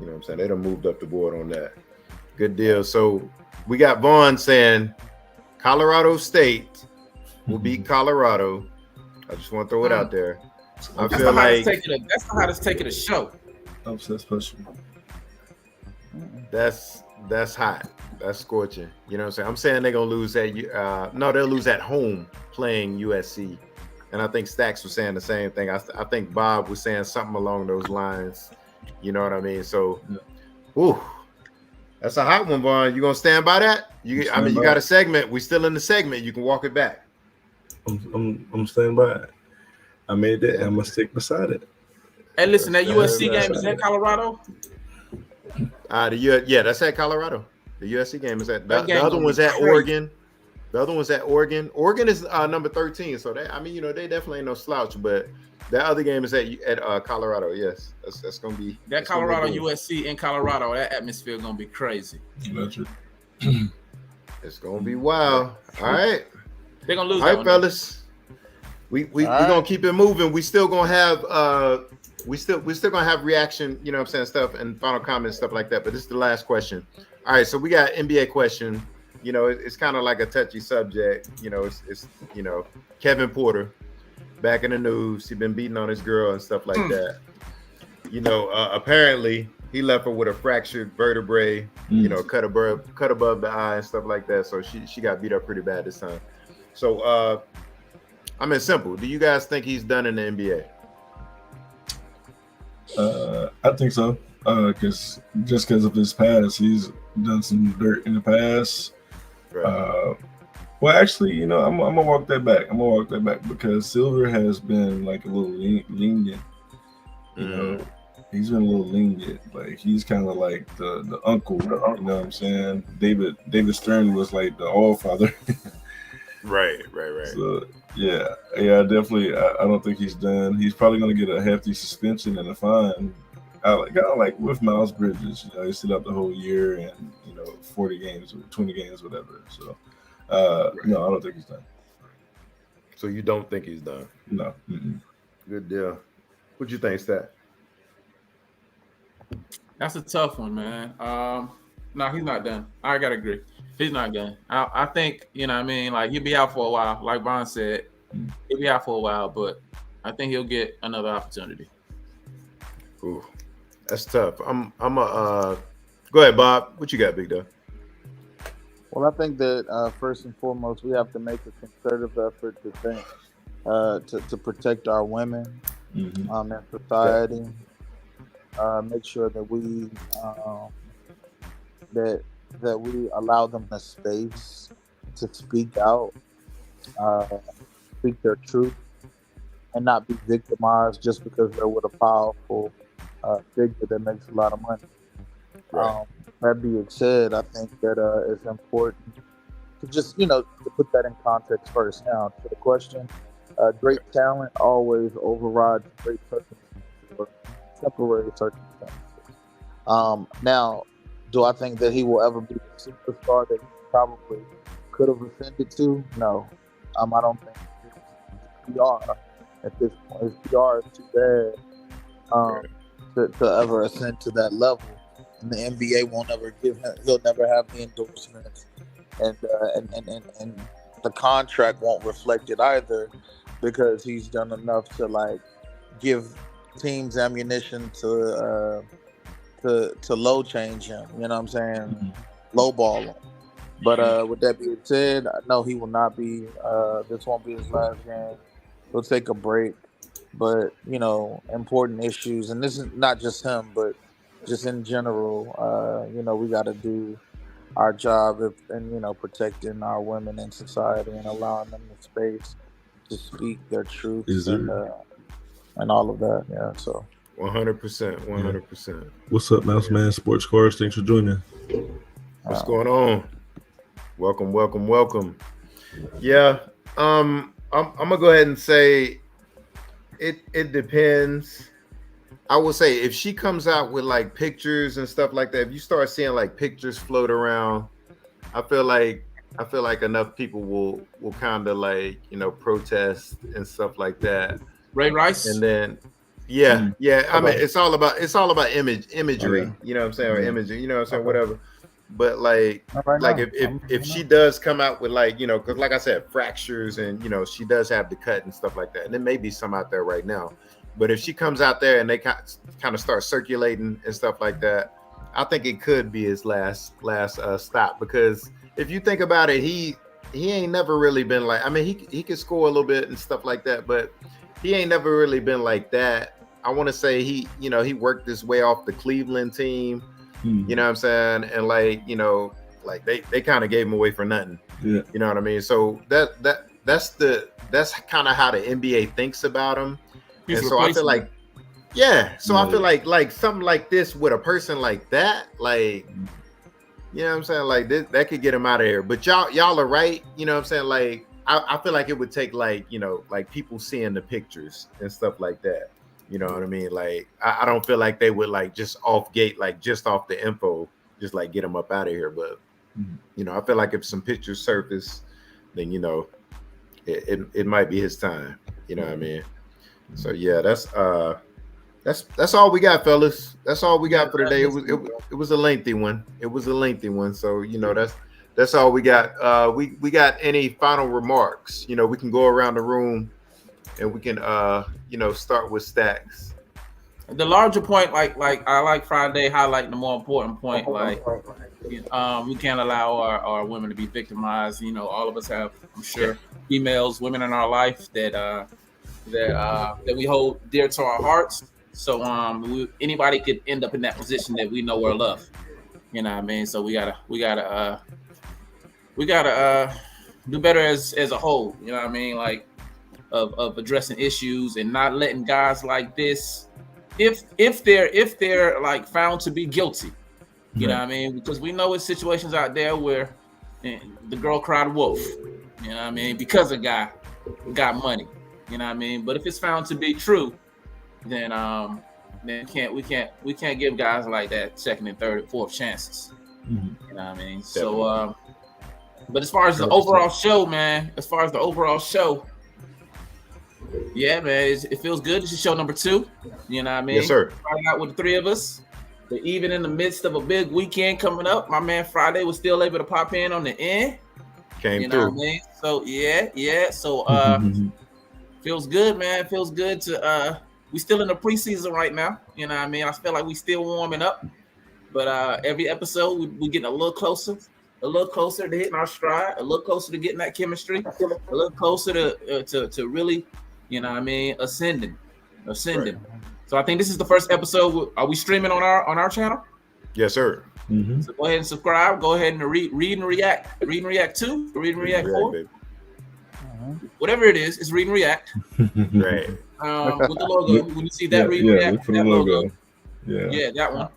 You know what I'm saying? They done moved up the board on that. Good deal. So we got Vaughn saying Colorado State will beat Colorado. I just want to throw it out there. I feel like that's the hottest take of the show. Upset special. That's hot. That's scorching. You know what I'm saying? I'm saying they're gonna lose they'll lose at home playing USC. And I think Stacks was saying the same thing. I think Bob was saying something along those lines. You know what I mean? So, that's a hot one, Vaughn. You gonna stand by that? You got a segment. We still in the segment. You can walk it back. I'm staying by it. I made that. I'm gonna stick beside it. Hey, listen, that USC game is in Colorado. That's at Colorado. The USC game is at. The other one's at Oregon. The other one's at Oregon. Oregon is number 13, so they definitely ain't no slouch. But that other game is at Colorado. Yes, that's gonna be that Colorado USC in Colorado. That atmosphere gonna be crazy. It's gonna be wild. All right, they're gonna lose. All right, fellas. we gonna keep it moving. We still gonna have we still gonna have reaction, you know what I'm saying, stuff and final comments, stuff like that. But this is the last question. All right, so we got NBA question. You know, it's kind of like a touchy subject. You know, it's you know, Kevin Porter back in the news. He been beating on his girl and stuff like that. You know, apparently he left her with a fractured vertebrae. You know, cut above the eye and stuff like that. So she got beat up pretty bad this time. So I mean, simple. Do you guys think he's done in the NBA? I think so. Because of his past, he's done some dirt in the past. Right. Well, actually, you know, I'm gonna walk that back. Because Silver has been like a little lenient. You know, he's been a little lenient. Like he's kind of like the uncle. You know what I'm saying? David Stern was like the Allfather. Right. So yeah, definitely. I don't think he's done. He's probably gonna get a hefty suspension and a fine. Kind of like with Miles Bridges, you know, he sit out the whole year and 40 games or 20 games, whatever. So no, I don't think he's done. So you don't think he's done? No. Good deal. What you think, Stat? That's a tough one, man. No, he's not done. I gotta agree. He's not done. I think, you know what I mean, like he'll be out for a while. Like Bron said, he'll be out for a while, but I think he'll get another opportunity. Ooh, that's tough. I'm a go ahead, Bob. What you got, Big Dog? Well, I think that first and foremost, we have to make a concerted effort to think to protect our women in society. Make sure that we that we allow them the space to speak out, speak their truth, and not be victimized just because they're with a powerful figure that makes a lot of money. Right. That being said, I think that it's important to just, to put that in context first. Now, to the question, great talent always overrides great circumstances or temporary circumstances. Now, do I think that he will ever be the superstar that he probably could have ascended to? No. I don't think his PR at this point. His PR is too bad to ever ascend to that level. And the NBA won't ever give him. He'll never have the endorsements, and the contract won't reflect it either, because he's done enough to give teams ammunition to low change him. You know what I'm saying? Low ball him. But with that being said, no, he will not be. This won't be his last game. He'll take a break. But important issues, and this is not just him, but just in general, we got to do our job in protecting our women in society and allowing them the space to speak their truth and all of that. Yeah, so 100%. What's up, Mouse Man? Sports Cars, thanks for joining. What's going on? Welcome. Yeah, I'm gonna go ahead and say it depends. I will say if she comes out with pictures and stuff like that, if you start seeing pictures float around, I feel like enough people will kind of protest and stuff like that. Ray Rice. And then yeah. I mean, it's all about imagery. You know what I'm saying, or imagery. You know what I'm saying, whatever. But if she does come out with because like I said, fractures and she does have the cut and stuff like that, and there may be some out there right now. But if she comes out there and they kind of start circulating and stuff like that, I think it could be his last stop. Because if you think about it, he ain't never really been he can score a little bit and stuff like that, but he ain't never really been like that. I want to say he worked his way off the Cleveland team. You know what I'm saying? And they kind of gave him away for nothing. Yeah. You know what I mean? So that's kind of how the NBA thinks about him. And so I feel like, I feel like something like this with a person like that, you know what I'm saying? That could get him out of here. But y'all are right. You know what I'm saying? I feel like it would take people seeing the pictures and stuff like that. You know what I mean? I don't feel like they would just off gate, just off the info, just get him up out of here. But I feel like if some pictures surface, then it might be his time. You know what I mean? So yeah, that's all we got, fellas. That's all we got for today. It was a lengthy one. It was a lengthy one. So that's all we got. We got any final remarks? We can go around the room and we can start with Stacks. The larger point, like I like Friday highlighting the more important point, like we can't allow our women to be victimized. All of us have, I'm sure, females, women in our life that we hold dear to our hearts. So anybody could end up in that position that we know or love. You know what I mean? So we gotta do better as a whole. You know what I mean? Like of addressing issues and not letting guys like this, if they're like found to be guilty. You know what I mean? Because we know it's situations out there where the girl cried wolf. You know what I mean? Because a guy got money. You know what I mean? But if it's found to be true, then we can't give guys like that second and third and fourth chances. You know what I mean? Definitely. So but as far as the overall show, man, yeah, man, it feels good. This is show number 2. You know what I mean? Yes, sir. Starting out with the 3 of us. But even in the midst of a big weekend coming up, my man Friday was still able to pop in on the end. Came through. What I mean? So yeah. So feels good, man. Feels good to we still in the preseason right now. You know what I mean? I feel like we still warming up. But every episode we getting a little closer to hitting our stride, a little closer to getting that chemistry, a little closer to really, you know what I mean, ascending. Right. So I think this is the first episode. Are we streaming on our channel? Yes, sir. So go ahead and subscribe. Go ahead and read and react. Read and react 2. Read and react 4. Whatever it is, it's read and react. Right. With the logo. When you see that, read and react. That logo. Yeah, that one.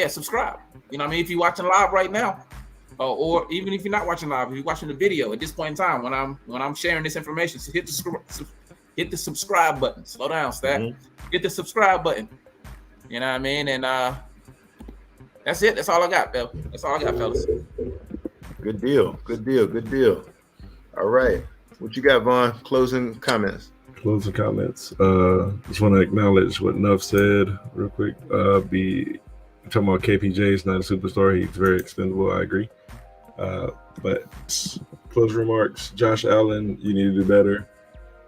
Subscribe. You know what I mean? If you're watching live right now, or even if you're not watching live, if you're watching the video at this point in time, when I'm sharing this information, so hit the subscribe button. Slow down, Stack. Hit the subscribe button. You know what I mean? And that's it. That's all I got, Bill. That's all I got, fellas. Good deal. All right. What you got, Vaughn? Closing comments. Just want to acknowledge what Nuff said real quick. Talking about KPJ is not a superstar. He's very expendable. I agree. But closing remarks, Josh Allen, you need to do better.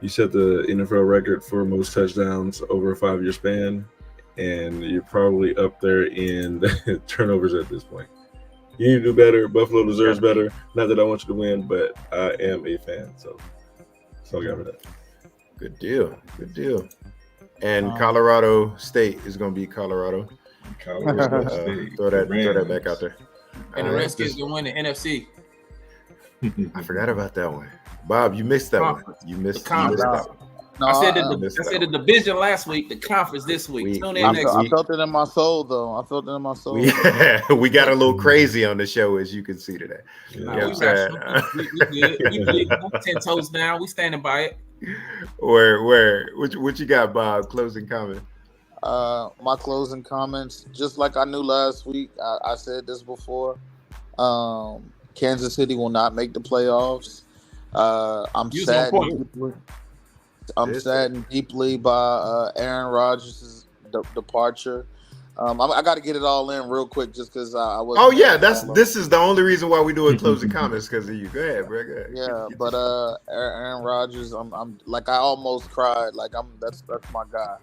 You set the NFL record for most touchdowns over a 5-year span, and you're probably up there in turnovers at this point. You need to do better. Buffalo deserves better. Not that I want you to win, but I am a fan. So that's all I got for that. Good deal. And Colorado State is going to be Colorado. State. Throw that back out there. And the Redskins can win the NFC. I forgot about that one. Bob, you missed that one. You missed that one. No, I said the division last week, the conference this week. Tune in next week. I felt it in my soul, though. We got a little crazy on the show, as you can see today. We 10 toes down. We standing by it. What you got, Bob? Closing comment. My closing comments, just like I knew last week, I said this before. Kansas City will not make the playoffs. I'm saddened deeply by Aaron Rodgers' departure. I got to get it all in real quick, just because I was. Oh yeah, this is the only reason why we do closing comments, because of you. Go ahead, bro. Go ahead. Yeah, but Aaron Rodgers, I'm like, I almost cried. Like that's my guy.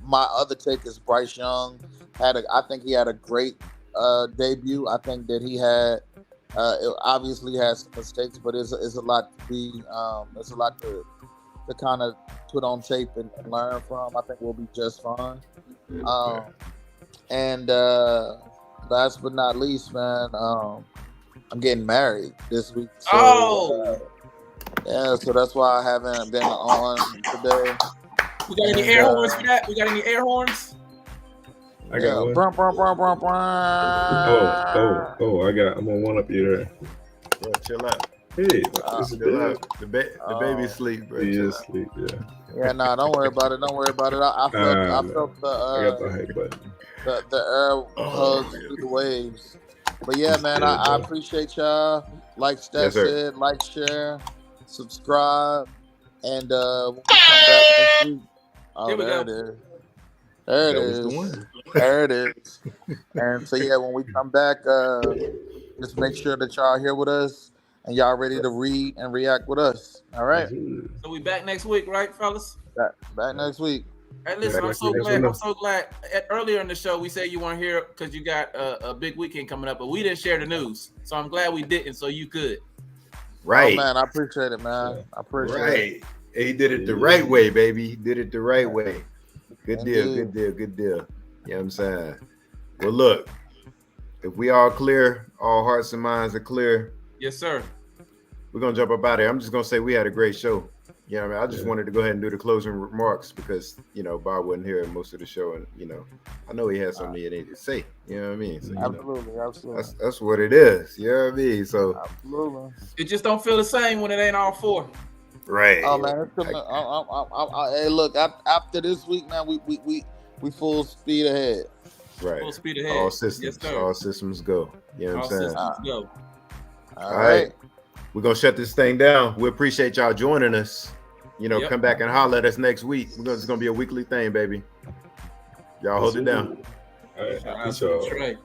My other take is Bryce Young I think he had a great debut. I think that he had it obviously has some mistakes, but it's a lot to be there's a lot to kind of put on tape and learn from. I think we'll be just fine. And last but not least, man, I'm getting married this week. So, yeah, so that's why I haven't been on today. We got any air horns for that? We got any air horns? I got one. I'm gonna one up you there. Bro, chill out. Hey, chill out. The baby's asleep, bro. He is asleep, yeah. Yeah, nah, don't worry about it. I felt I got the hype button. The air hugs through the waves. But yeah, man, I appreciate y'all. Like Stat said, like, share, subscribe, and we'll come back next week. Oh, there it is. There it is. There it is. And so yeah, when we come back, just make sure that y'all here with us and y'all ready to read and react with us. All right. So we back next week, right, fellas? Back next week. Hey, listen, I'm so glad. I'm so glad. Earlier in the show, we said you weren't here because you got a big weekend coming up, but we didn't share the news. So I'm glad we didn't, so you could. Right. Oh man, I appreciate it, man. I appreciate it. He did it the right way, baby. He did it the right way. Good deal. Good deal. Good deal. You know what I'm saying? Well, look, if we all clear, all hearts and minds are clear. Yes, sir. We're gonna jump up out of here. I'm just gonna say we had a great show. You know what I mean? I just wanted to go ahead and do the closing remarks because, you know, Bob wasn't here most of the show, and, you know, I know he had something he needed to say. You know what I mean? So, absolutely. That's what it is. You know what I mean? So absolutely. It just don't feel the same when it ain't all four. Right. Oh man, hey, look, after this week, man, we full speed ahead. Right. Full speed ahead. All systems. Yes, all systems go. You know what I'm saying? Systems go. All right. We're gonna shut this thing down. We appreciate y'all joining us. You know, come back and holler at us next week. It's gonna be a weekly thing, baby. Y'all hold it down. All right.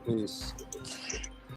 Peace.